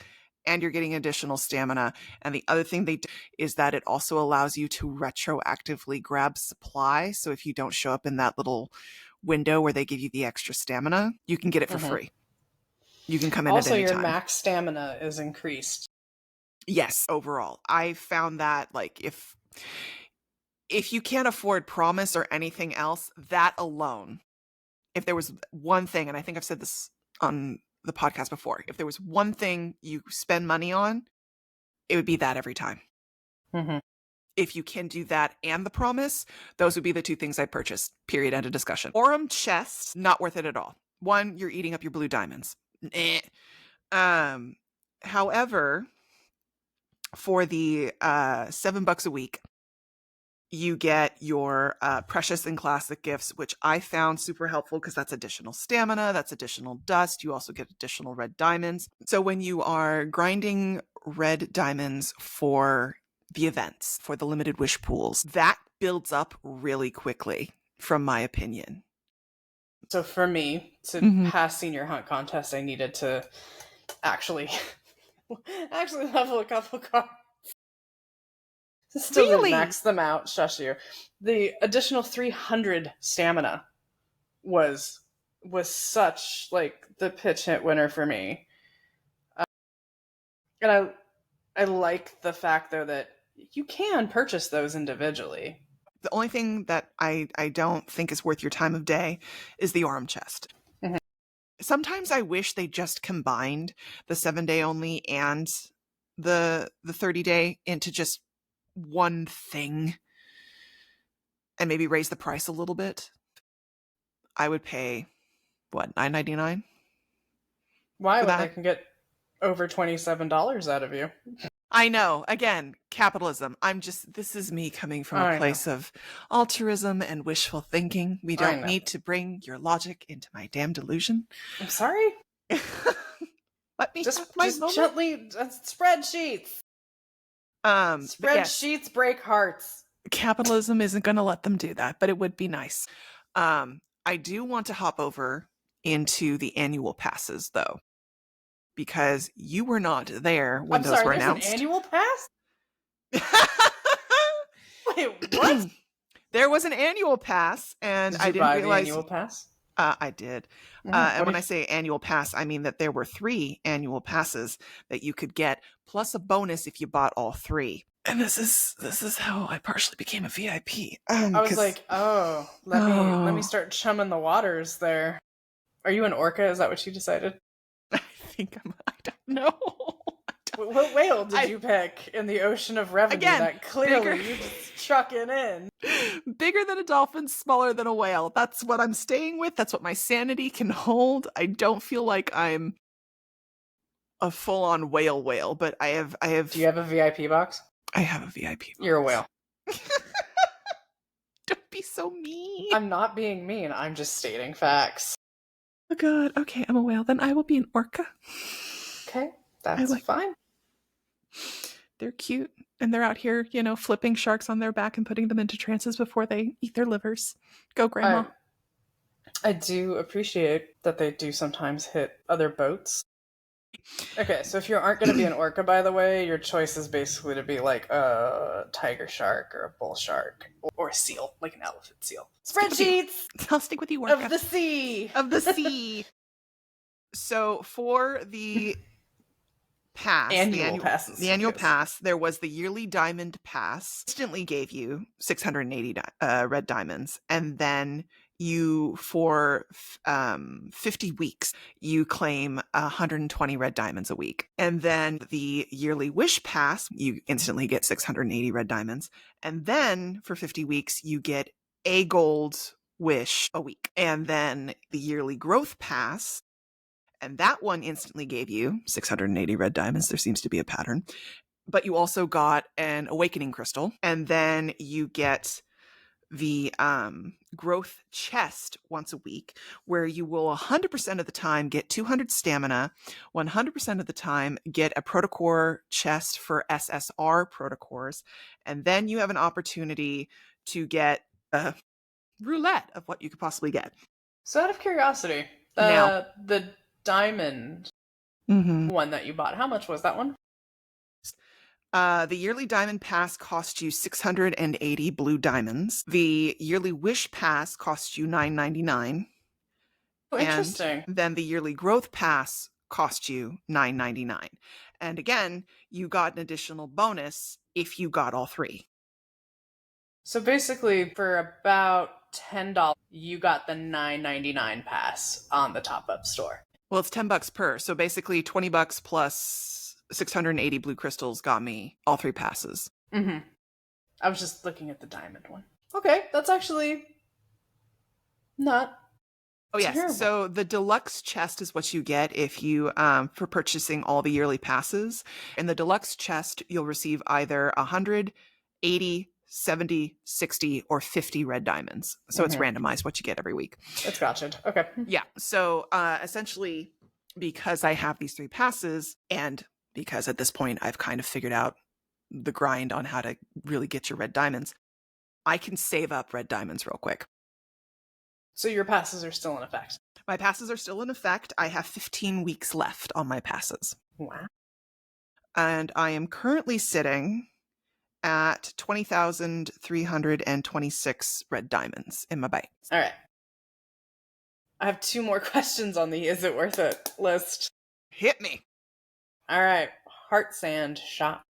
and you're getting additional stamina. And the other thing they do is that it also allows you to retroactively grab supply. So if you don't show up in that little window where they give you the extra stamina, you can get it for free. You can come in also, at any your time. max stamina is increased. Yes, overall. I found that like if you can't afford promise or anything else, that alone, if there was one thing, and I think I've said this on the podcast before, if there was one thing you spend money on, it would be that every time. If you can do that and the promise, those would be the two things I purchased. Period. End of discussion. Aurum chests, not worth it at all. One, you're eating up your blue diamonds. However, for the $7 a week, you get your precious and classic gifts, which I found super helpful because that's additional stamina, that's additional dust. You also get additional red diamonds. So when you are grinding red diamonds for the events, for the limited wish pools, that builds up really quickly, from my opinion. So for me, to pass senior hunt contest, I needed to actually level a couple cards. Still Really? didn't max them out. Shush you. The additional 300 stamina was such like the pitch hit winner for me. And I like the fact though that you can purchase those individually. The only thing that I don't think is worth your time of day is the Aurum chest. Sometimes I wish they just combined the 7-day only and the 30-day into just one thing and maybe raise the price a little bit. I would pay what, $9.99? Why? When they can get over $27 out of you. I know. Again, capitalism. This is me coming from a place of altruism and wishful thinking. We don't need to bring your logic into my damn delusion. I'm sorry. Let me just gently spreadsheets. Spreadsheets break hearts. Capitalism isn't going to let them do that, but it would be nice. I do want to hop over into the annual passes, though, because you were not there when those were announced. An annual pass? Wait, what? There was an annual pass, and I didn't realize. The annual pass? I did. And when I say annual pass, I mean that there were 3 annual passes that you could get, plus a bonus if you bought all 3. And this is how I partially became a VIP. I was like, let me start chumming the waters there. Are you an orca? Is that what you decided? I think I don't know. What whale did you pick in the ocean of revenue? Again, that clearly you're just trucking in. Bigger than a dolphin, smaller than a whale. That's what I'm staying with. That's what my sanity can hold. I don't feel like I'm a full-on whale, but I have. Do you have a VIP box? I have a VIP box. You're a whale. Don't be so mean. I'm not being mean. I'm just stating facts. Oh god. Okay, I'm a whale. Then I will be an orca. Okay, that's fine. They're cute, and they're out here, flipping sharks on their back and putting them into trances before they eat their livers. Go, Grandma. I do appreciate that they do sometimes hit other boats. Okay, so if you aren't going to be an orca, by the way, your choice is basically to be like a tiger shark or a bull shark or a seal, like an elephant seal. Spreadsheets! I'll stick with you, orca. Of the sea! Of the sea! So for the pass, the annual pass, there was the yearly diamond pass. Instantly gave you 680 red diamonds, and then you, for 50 weeks, you claim 120 red diamonds a week. And then the yearly wish pass, you instantly get 680 red diamonds. And then for 50 weeks, you get a gold wish a week. And then the yearly growth pass, and that one instantly gave you 680 red diamonds. There seems to be a pattern. But you also got an awakening crystal. And then you get the growth chest once a week, where you will 100% of the time get 200 stamina, 100% of the time get a protocore chest for SSR protocores, and then you have an opportunity to get a roulette of what you could possibly get. So out of curiosity, the diamond one that you bought. How much was that one? The yearly diamond pass cost you 680 blue diamonds. The yearly wish pass cost you $9.99. Oh, interesting. And then the yearly growth pass cost you $9.99. And again, you got an additional bonus if you got all three. So basically, for about $10, you got the $9.99 pass on the top-up store. Well, it's $10 per. So basically $20 plus 680 blue crystals got me all three passes. Mm-hmm. I was just looking at the diamond one. Okay, that's actually not yes. terrible. So the deluxe chest is what you get if you for purchasing all the yearly passes. In the deluxe chest, you'll receive either 100, 80, 70, 60, or 50 red diamonds. So it's randomized what you get every week. It's gotcha. Okay. Yeah. So essentially, because I have these three passes, and because at this point I've kind of figured out the grind on how to really get your red diamonds, I can save up red diamonds real quick. So your passes are still in effect? My passes are still in effect. I have 15 weeks left on my passes. Wow. And I am currently sitting at 20,326 red diamonds in my bank. All right. I have 2 more questions on the Is It Worth It list. Hit me. All right. Heart Sand Shop.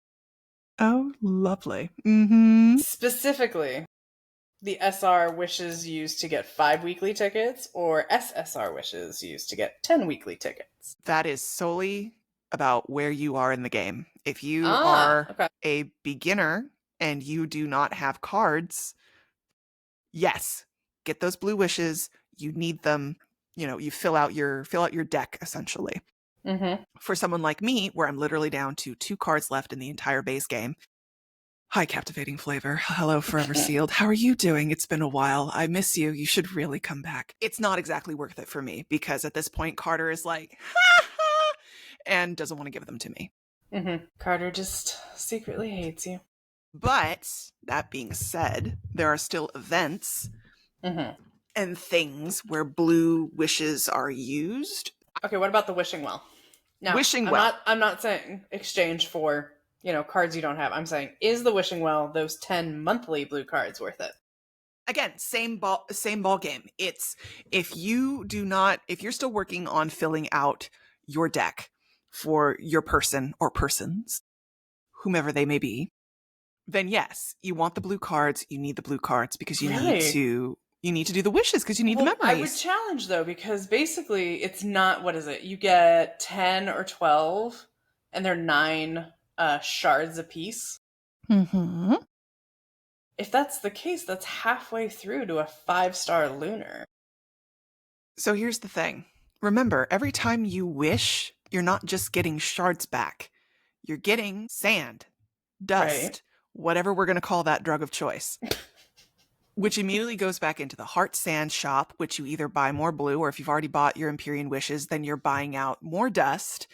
Oh, lovely. Mm-hmm. Specifically, the SR wishes used to get 5 weekly tickets or SSR wishes used to get 10 weekly tickets? That is solely about where you are in the game. If you are a beginner and you do not have cards, yes, get those blue wishes. You need them. You know, you fill out your deck essentially. Mm-hmm. For someone like me, where I'm literally down to 2 cards left in the entire base game. Hi, Captivating Flavor. Hello, Forever Sealed. How are you doing? It's been a while. I miss you. You should really come back. It's not exactly worth it for me because at this point, Carter is like, ha ha, and doesn't want to give them to me. Mm-hmm. Carter just secretly hates you. But that being said, there are still events and things where blue wishes are used. Okay, what about the Wishing Well? Now, I'm not saying exchange for, cards you don't have. I'm saying, is the Wishing Well, those 10 monthly blue cards, worth it? Again, same ball game. It's if you're still working on filling out your deck for your person or persons, whomever they may be, then yes, you want the blue cards. You need the blue cards because you need to do the wishes because you need the memories. I would challenge though, because basically it's not, what is it? You get 10 or 12 and they're 9 shards apiece. Mm-hmm. If that's the case, that's halfway through to a 5-star lunar. So here's the thing. Remember, every time you wish, you're not just getting shards back. You're getting sand, dust, whatever we're going to call that drug of choice. Which immediately goes back into the Heart Sand shop, which you either buy more blue, or if you've already bought your Empyrean Wishes, then you're buying out more dust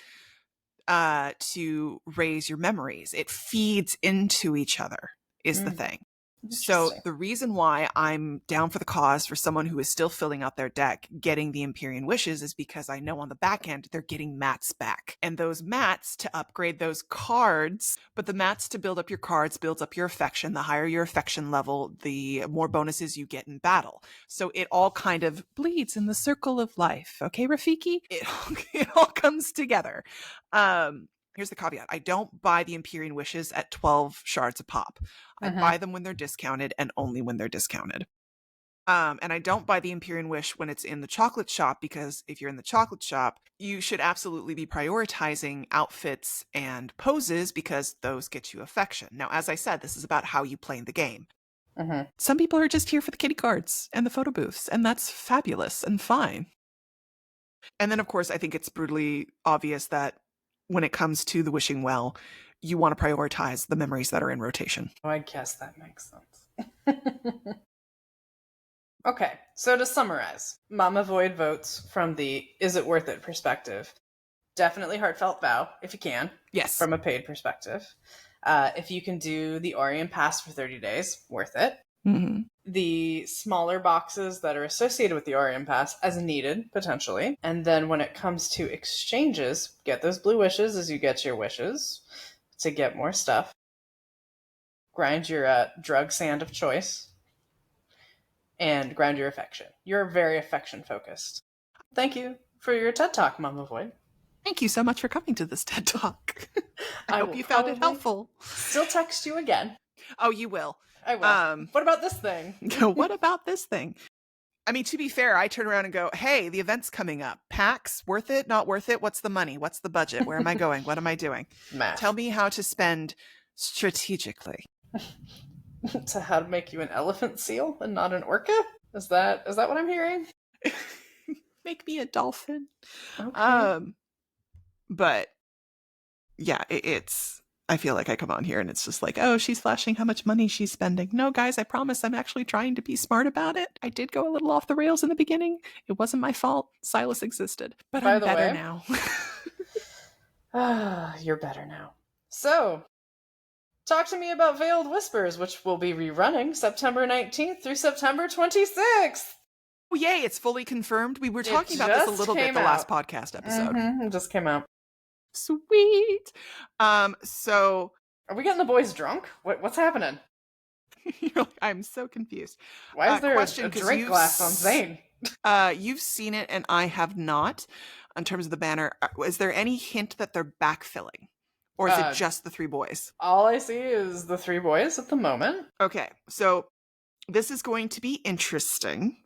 to raise your memories. It feeds into each other, is the thing. So the reason why I'm down for the cause for someone who is still filling out their deck, getting the Empyrean Wishes, is because I know on the back end they're getting mats back. And those mats to upgrade those cards, but the mats to build up your cards builds up your affection. The higher your affection level, the more bonuses you get in battle. So it all kind of bleeds in the circle of life. Okay, Rafiki? It all comes together. Here's the caveat. I don't buy the Empyrean Wishes at 12 shards a pop. I buy them when they're discounted and only when they're discounted. And I don't buy the Empyrean Wish when it's in the chocolate shop, because if you're in the chocolate shop, you should absolutely be prioritizing outfits and poses because those get you affection. Now, as I said, this is about how you play in the game. Some people are just here for the kitty cards and the photo booths, and that's fabulous and fine. And then, of course, I think it's brutally obvious that when it comes to the Wishing Well, you want to prioritize the memories that are in rotation. Oh, I guess that makes sense. Okay, so to summarize, Mama Void votes from the is it worth it perspective. Definitely heartfelt vow, if you can. Yes. From a paid perspective. If you can do the Orient Pass for 30 days, worth it. Mm-hmm. The smaller boxes that are associated with the Orion Pass as needed, potentially. And then when it comes to exchanges, get those blue wishes as you get your wishes to get more stuff. Grind your drug sand of choice. And ground your affection. You're very affection focused. Thank you for your TED Talk, Mama Void. Thank you so much for coming to this TED Talk. I hope will you found it helpful. Still text you again. Oh, you will. I will. What about this thing? What about this thing? I mean, to be fair, I turn around and go, hey, the event's coming up. PAX, worth it, not worth it? What's the money? What's the budget? Where am I going? What am I doing? Math. Tell me how to spend strategically. To how to make you an elephant seal and not an orca? Is that what I'm hearing? Make me a dolphin. Okay. But yeah, I feel like I come on here and it's just like, oh, she's flashing how much money she's spending. No, guys, I promise I'm actually trying to be smart about it. I did go a little off the rails in the beginning. It wasn't my fault. Sylus existed. But I'm better now. You're better now. So, talk to me about Veiled Whispers, which will be rerunning September 19th through September 26th. Oh, yay, it's fully confirmed. We were talking about this a little bit the last podcast episode. It just came out. Sweet. So are we getting the boys drunk? What's happening? I'm so confused. Why is there a drink glass on Zayne? You've seen it and I have not. In terms of the banner, is there any hint that they're backfilling? Or is it just the 3 boys? All I see is the 3 boys at the moment. Okay, so this is going to be interesting.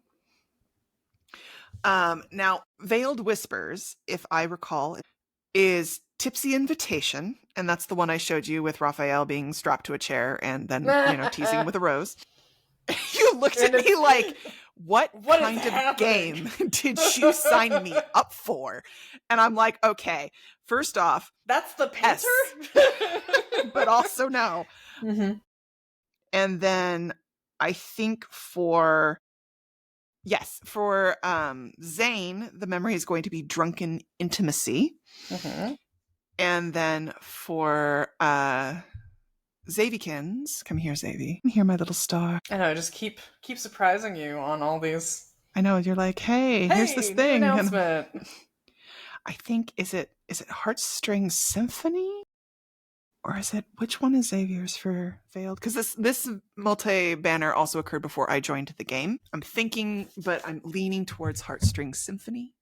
Now, Veiled Whispers, if I recall, is Tipsy Invitation, and that's the one I showed you with Rafayel being strapped to a chair and then, teasing with a rose. You looked at me like, what kind of game did you sign me up for? And I'm like, okay, first off, that's the painter? Yes. But also no. Mm-hmm. And then I think for Zayne, the memory is going to be Drunken Intimacy. Mm-hmm. And then for Zavykins, come here, Zavy. Come here, my little star. I know, just keep surprising you on all these. I know, you're like, hey, here's this thing. New announcement. I think, is it Heartstring Symphony? Or is it, which one is Xavier's for Veiled? Because this multi-banner also occurred before I joined the game. I'm thinking, but I'm leaning towards Heartstring Symphony.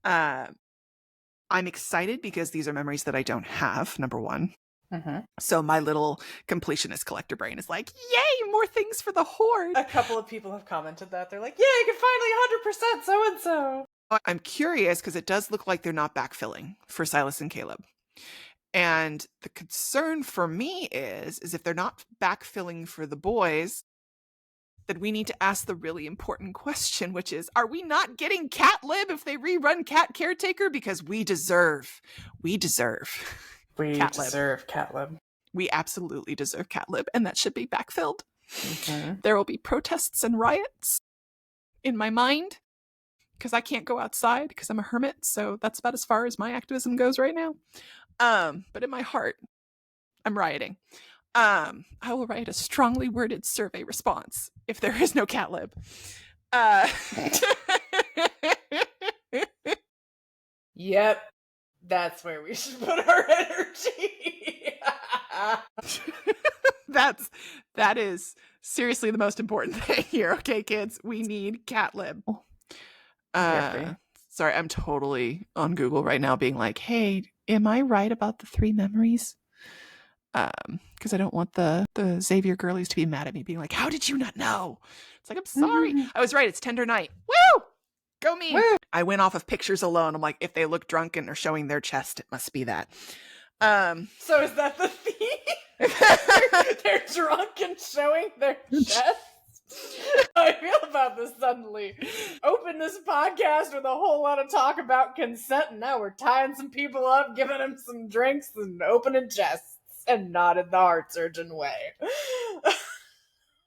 I'm excited because these are memories that I don't have, number one. Mm-hmm. So my little completionist collector brain is like, yay, more things for the horde. A couple of people have commented that. They're like, yay, you can finally 100% so-and-so. I'm curious because it does look like they're not backfilling for Sylus and Catleb. And the concern for me is if they're not backfilling for the boys, then we need to ask the really important question, which is, are we not getting Catleb if they rerun Cat Caretaker? Because we deserve Catleb. We absolutely deserve Catleb, and that should be backfilled. Mm-hmm. There will be protests and riots in my mind, because I can't go outside because I'm a hermit, so that's about as far as my activism goes right now. But in my heart, I'm rioting. I will write a strongly worded survey response if there is no Catleb. Yep. That's where we should put our energy. That is seriously the most important thing here. Okay, kids, we need Catleb. Sorry, I'm totally on Google right now being like, hey, am I right about the 3 memories? Because I don't want the Xavier girlies to be mad at me being like, how did you not know? It's like, I'm sorry. I was right. It's Tender Night. Woo! Go me. Woo! I went off of pictures alone. I'm like, if they look drunken or showing their chest, it must be that. So is that the theme? They're drunk and showing their chest? How I feel about this suddenly. Open this podcast with a whole lot of talk about consent, and now we're tying some people up, giving them some drinks, and opening chests, and not in the heart-surgeon way.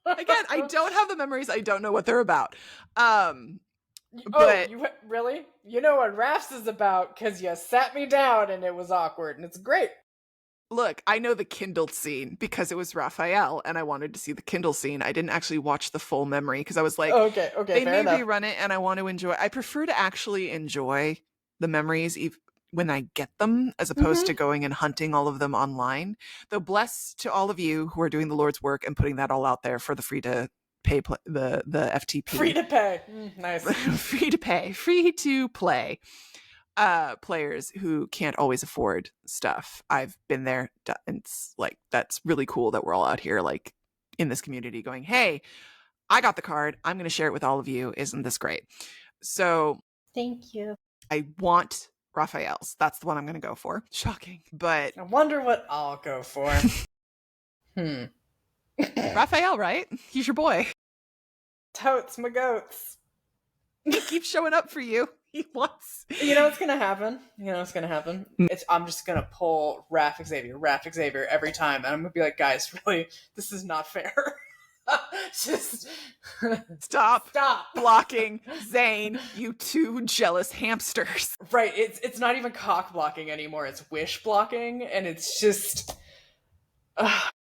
Again, I don't have the memories. I don't know what they're about. Really? You know what Rafts is about, because you sat me down and it was awkward, and it's great. Look, I know the kindled scene because it was Rafayel and I wanted to see the kindle scene. I didn't actually watch the full memory because I was like, Okay, they fair may enough. rerun it and I want to enjoy. I prefer to actually enjoy the memories when I get them as opposed to going and hunting all of them online. Though bless to all of you who are doing the Lord's work and putting that all out there for the free to pay the FTP. Free to pay. Nice. Free to pay, free to play players who can't always afford stuff. I've been there. It's like, that's really cool that we're all out here like in this community going, hey, I got the card, I'm going to share it with all of you. Isn't this great? So thank you. I want Raphael's. That's the one I'm going to go for. Shocking, but I wonder what I'll go for. Rafayel, right? He's your boy. Totes my goats. He keeps showing up for you. He wants. You know what's gonna happen? I'm just gonna pull Xavier every time, and I'm gonna be like, guys, really, this is not fair. Just stop blocking Zayne, you two jealous hamsters. Right, it's not even cock blocking anymore, it's wish blocking, and it's just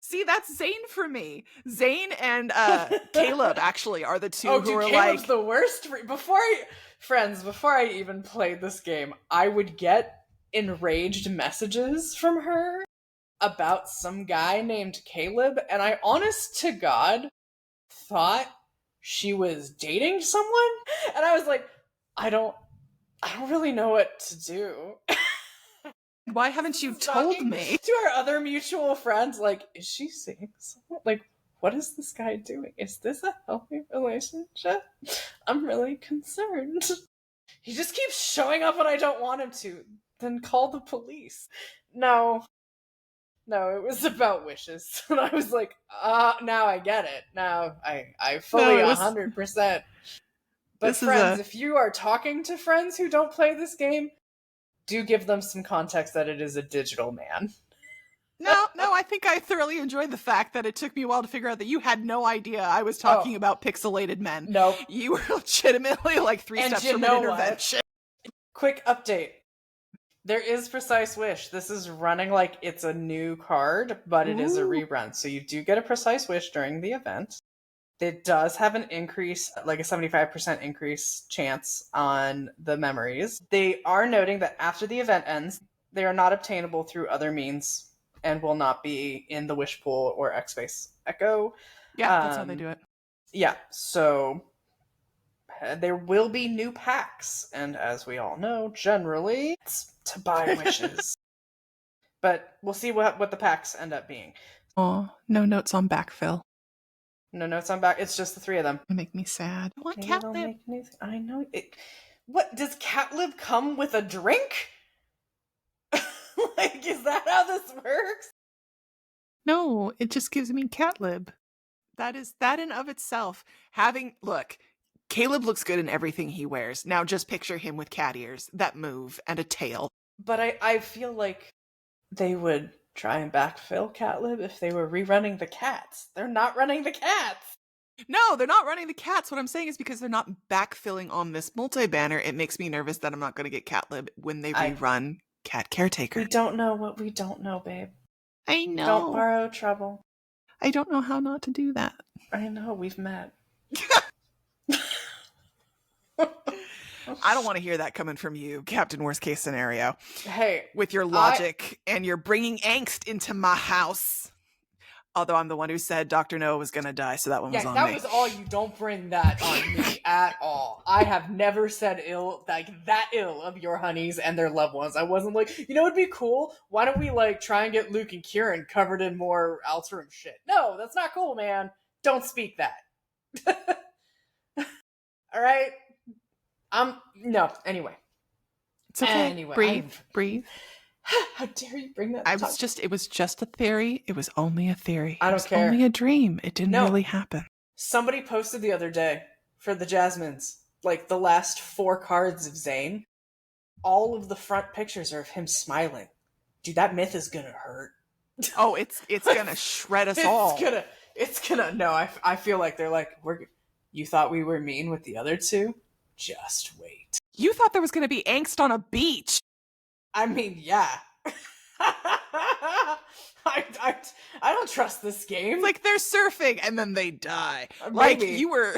See, that's Zayne for me. Zayne and Catleb actually are the two who are Caleb's like the worst. Before I even played this game, I would get enraged messages from her about some guy named Catleb, and I honest to God thought she was dating someone, and I was like, I don't really know what to do. Why haven't you told me? To our other mutual friends, like, is she seeing someone? Like, what is this guy doing? Is this a healthy relationship? I'm really concerned. He just keeps showing up when I don't want him to. Then call the police. No, it was about wishes. And I was like, now I get it. Now I fully 100%. But friends, if you are talking to friends who don't play this game, do give them some context that it is a digital man. No, I think I thoroughly enjoyed the fact that it took me a while to figure out that you had no idea I was talking about pixelated men. Nope. You were legitimately like 3 steps from an intervention. Quick update. There is Precise Wish. This is running like it's a new card, but it is a rerun. So you do get a Precise Wish during the event. It does have an increase, like a 75% increase chance on the memories. They are noting that after the event ends, they are not obtainable through other means and will not be in the Wish Pool or X-Space Echo. Yeah, that's how they do it. Yeah, so there will be new packs, and as we all know, generally, it's to buy wishes. But we'll see what the packs end up being. Oh, no notes on backfill. No notes on back. It's just the 3 of them. They make me sad. I want Catleb. I know it. What does Catleb come with a drink? Like, is that how this works? No, it just gives me Catleb. That in of itself. Look, Catleb looks good in everything he wears. Now just picture him with cat ears, that move, and a tail. But I feel like they would try and backfill Catleb if they were rerunning the cats. They're not running the cats. No, they're not running the cats. What I'm saying is because they're not backfilling on this multi-banner, it makes me nervous that I'm not going to get Catleb when they rerun Cat Caretaker. We don't know what we don't know, babe. I know. Don't borrow trouble. I don't know how not to do that. I know, we've met. I don't want to hear that coming from you, Captain Worst Case Scenario. Hey. With your logic and you're bringing angst into my house. Although I'm the one who said Dr. Noah was going to die, so that one was on me. Yeah, that was all you. Don't bring that on me at all. I have never said that ill of your honeys and their loved ones. I wasn't like, it'd be cool? Why don't we, try and get Luke and Kieran covered in more Alterum shit? No, that's not cool, man. Don't speak that. All right? No, anyway. It's okay. Anyway. Breathe. How dare you bring that up? It was just a theory. It was only a theory. I don't care. Only a dream. It didn't really happen. Somebody posted the other day for the Jasmines, the last 4 cards of Zayne. All of the front pictures are of him smiling. Dude, that myth is gonna hurt. Oh, it's gonna shred us all. It's gonna. No, I feel like they're like, you thought we were mean with the other 2? Just wait. You thought there was gonna be angst on a beach. I mean, yeah. I don't trust this game. Like they're surfing and then they die. Maybe. Like you were.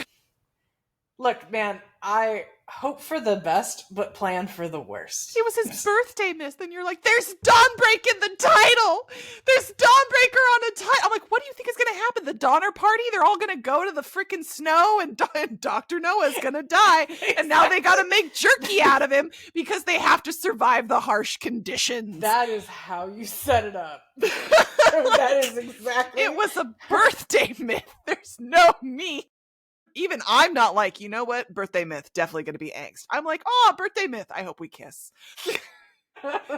Look, man, I hope for the best, but plan for the worst. It was his birthday myth, and you're like, there's Dawnbreak in the title! There's Dawnbreaker on a title! I'm like, what do you think is gonna happen? The Donner Party? They're all gonna go to the freaking snow, and Dr. Noah's gonna die, Exactly. And now they gotta make jerky out of him because they have to survive the harsh conditions. That is how you set it up. That is exactly... It was a birthday myth. There's no me. Even I'm not like, you know what? Birthday myth, definitely going to be angst. I'm like, oh, birthday myth. I hope we kiss.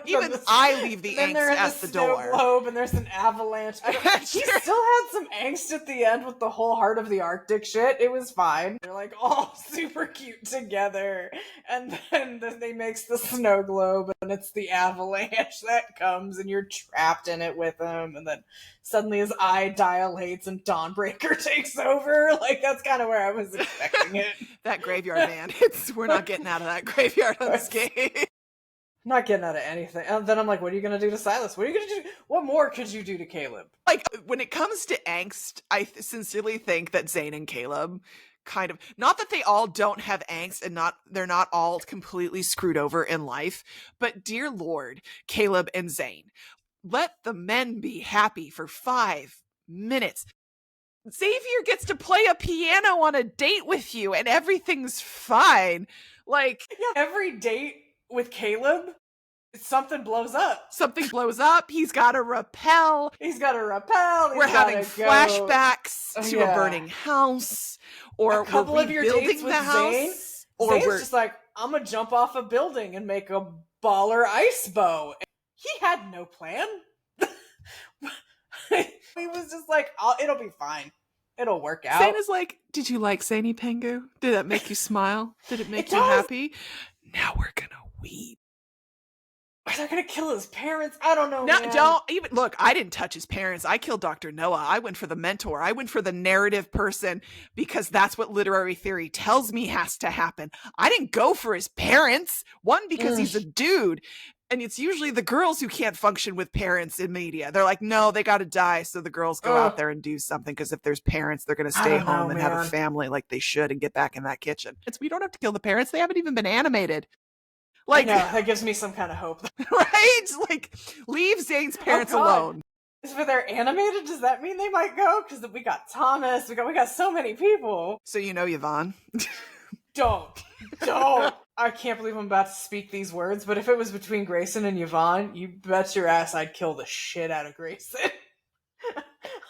Even I leave the angst at the door. Globe and there's an avalanche. He still had some angst at the end with the whole Heart of the Arctic shit. It was fine. They're like all super cute together. And then they makes the snow globe and it's the avalanche that comes and you're trapped in it with him. And then suddenly his eye dilates and Dawnbreaker takes over. Like that's kind of where I was expecting it. That graveyard, man. We're not getting out of that graveyard unscathed. Not getting out of anything. And then I'm like, what are you going to do to Sylus? What are you going to do? What more could you do to Catleb? Like, when it comes to angst, I sincerely think that Zayne and Catleb kind of, not that they all don't have angst and they're not all completely screwed over in life, but dear Lord, Catleb and Zayne, let the men be happy for 5 minutes. Xavier gets to play a piano on a date with you and everything's fine. Like, yeah, every date with Catleb, something blows up. Something blows up. He's got a rappel. We're having flashbacks to a burning house. Or a couple of your dates with the house. Zayne. Or Zayne's just like, I'm gonna jump off a building and make a baller ice bow. He had no plan. He was just like, it'll be fine. It'll work out. Zayne is like, did you like Zany Pengu? Did that make you smile? Did it make you happy? Now we're gonna weep. Are they gonna kill his parents? I don't know. No, man. don't even look. I didn't touch his parents. I killed Dr. Noah. I went for the mentor. I went for the narrative person because that's what literary theory tells me has to happen. I didn't go for his parents. One, because he's a dude. And it's usually the girls who can't function with parents in media. They're like, no, they got to die. So the girls go out there and do something because if there's parents, they're going to stay home and have a family like they should and get back in that kitchen. We don't have to kill the parents. They haven't even been animated. Like, that gives me some kind of hope. Right? Like, leave Zayne's parents alone. If they're animated, does that mean they might go? Because we got Thomas. We got so many people. So you know Yvonne? Don't. I can't believe I'm about to speak these words, but if it was between Grayson and Yvonne, you bet your ass I'd kill the shit out of Grayson.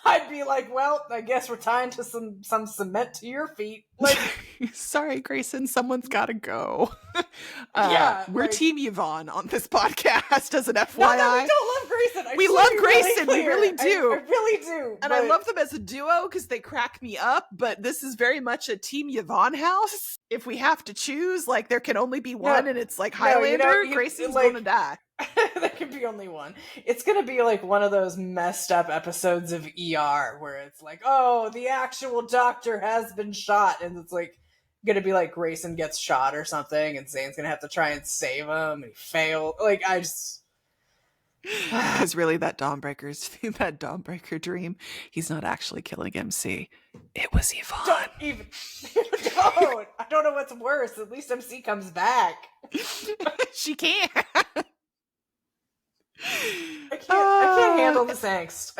I'd be like, well, I guess we're tying to some cement to your feet. Like, sorry, Grayson, someone's got to go. We're Team Yvonne on this podcast as an FYI. No, we don't love Grayson. We love Grayson. We really do. I really do. And I love them as a duo because they crack me up, but this is very much a Team Yvonne house. If we have to choose, like, there can only be one, and it's like Highlander, Grayson's going to die. There can be only one. It's gonna be like one of those messed up episodes of ER where it's like, oh, the actual doctor has been shot, and it's like gonna be like Grayson gets shot or something, and Zayne's gonna have to try and save him, and he failed. Like, I just... Because really, that Dawnbreaker dream, he's not actually killing MC. It was Yvonne. Don't. I don't know what's worse. At least MC comes back. She can't. I can't handle this angst.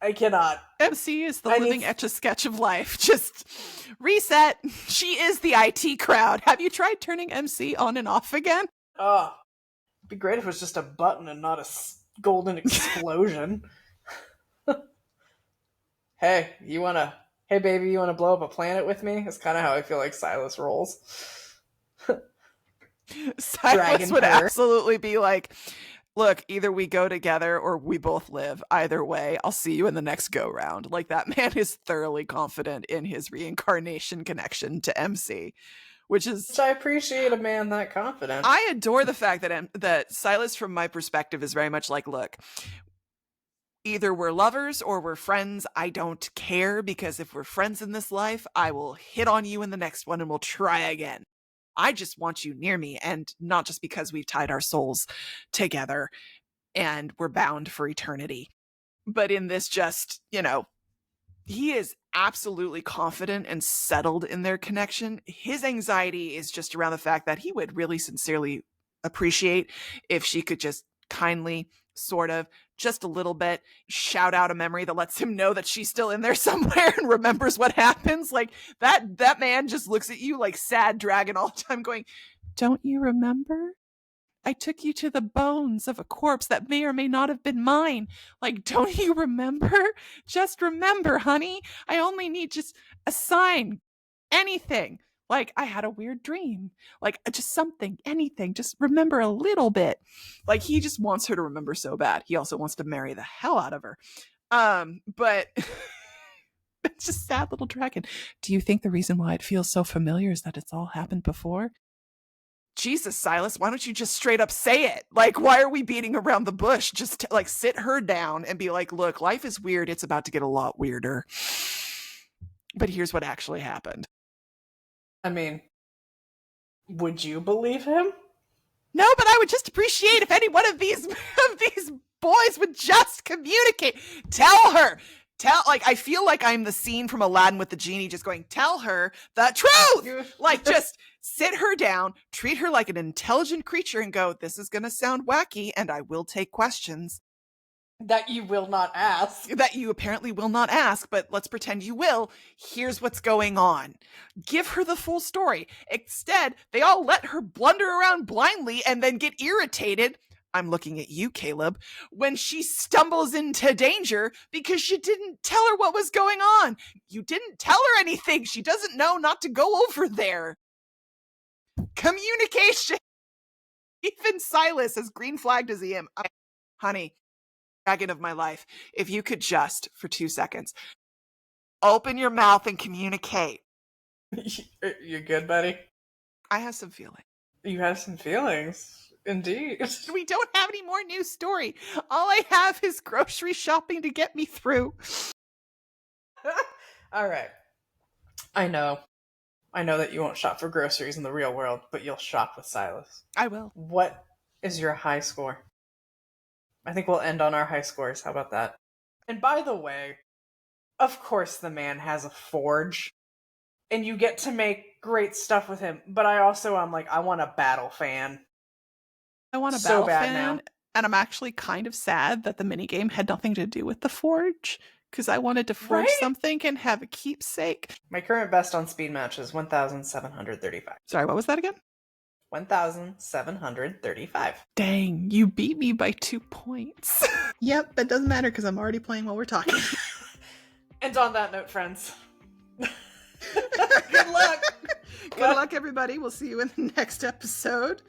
I cannot. MC is the living etch-a-sketch of life. Just reset. She is the IT crowd. Have you tried turning MC on and off again? Oh, it'd be great if it was just a button and not a golden explosion. Hey, baby, you wanna blow up a planet with me? That's kind of how I feel like Sylus rolls. Sylus would absolutely be like, look, either we go together or we both live. Either way, I'll see you in the next go round. Like, that man is thoroughly confident in his reincarnation connection to MC, which I appreciate a man that confident. I adore the fact that Sylus, from my perspective, is very much like, look, either we're lovers or we're friends. I don't care, because if we're friends in this life, I will hit on you in the next one and we'll try again. I just want you near me, and not just because we've tied our souls together and we're bound for eternity. But in this, just, he is absolutely confident and settled in their connection. His anxiety is just around the fact that he would really sincerely appreciate if she could just kindly, sort of, just a little bit, shout out a memory that lets him know that she's still in there somewhere and remembers what happens. Like, that man just looks at you like sad dragon all the time going, don't you remember? I took you to the bones of a corpse that may or may not have been mine. Like, don't you remember? Just remember, honey. I only need just a sign. Anything. Like, I had a weird dream. Like, just something, anything. Just remember a little bit. Like, he just wants her to remember so bad. He also wants to marry the hell out of her. But it's just sad little dragon. Do you think the reason why it feels so familiar is that it's all happened before? Jesus, Sylus, why don't you just straight up say it? Like, why are we beating around the bush? Just like sit her down and be like, look, life is weird. It's about to get a lot weirder. But here's what actually happened. I mean, would you believe him? No, but I would just appreciate if any one of these boys would just communicate. Tell her. I feel like I'm the scene from Aladdin with the genie just going, tell her the truth. Like, just sit her down, treat her like an intelligent creature and go, this is going to sound wacky and I will take questions. That you will not ask. That you apparently will not ask, but let's pretend you will. Here's what's going on. Give her the full story. Instead, they all let her blunder around blindly and then get irritated. I'm looking at you, Catleb, when she stumbles into danger because you didn't tell her what was going on. You didn't tell her anything. She doesn't know not to go over there. Communication. Even Sylus, as green flagged as he am, honey, dragon of my life, if you could just, for 2 seconds, open your mouth and communicate. You good, buddy? I have some feelings. You have some feelings. Indeed. We don't have any more news story. All I have is grocery shopping to get me through. All right. I know that you won't shop for groceries in the real world, but you'll shop with Sylus. I will. What is your high score? I think we'll end on our high scores. How about that? And by the way, of course the man has a forge, and you get to make great stuff with him, but I also am like, I want a battle fan. I want a So battle bad fan, now. and I'm actually kind of sad that the minigame had nothing to do with the forge, because I wanted to forge Right? something and have a keepsake. My current best on speed match is 1,735. Sorry, what was that again? 1,735. Dang, you beat me by 2 points. Yep, that doesn't matter because I'm already playing while we're talking. And on that note, friends, Good luck. Good luck, everybody. We'll see you in the next episode.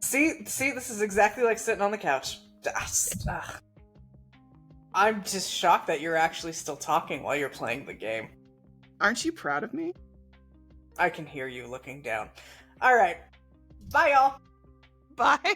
See, this is exactly like sitting on the couch. I'm just shocked that you're actually still talking while you're playing the game. Aren't you proud of me? I can hear you looking down. All right. Bye, y'all. Bye.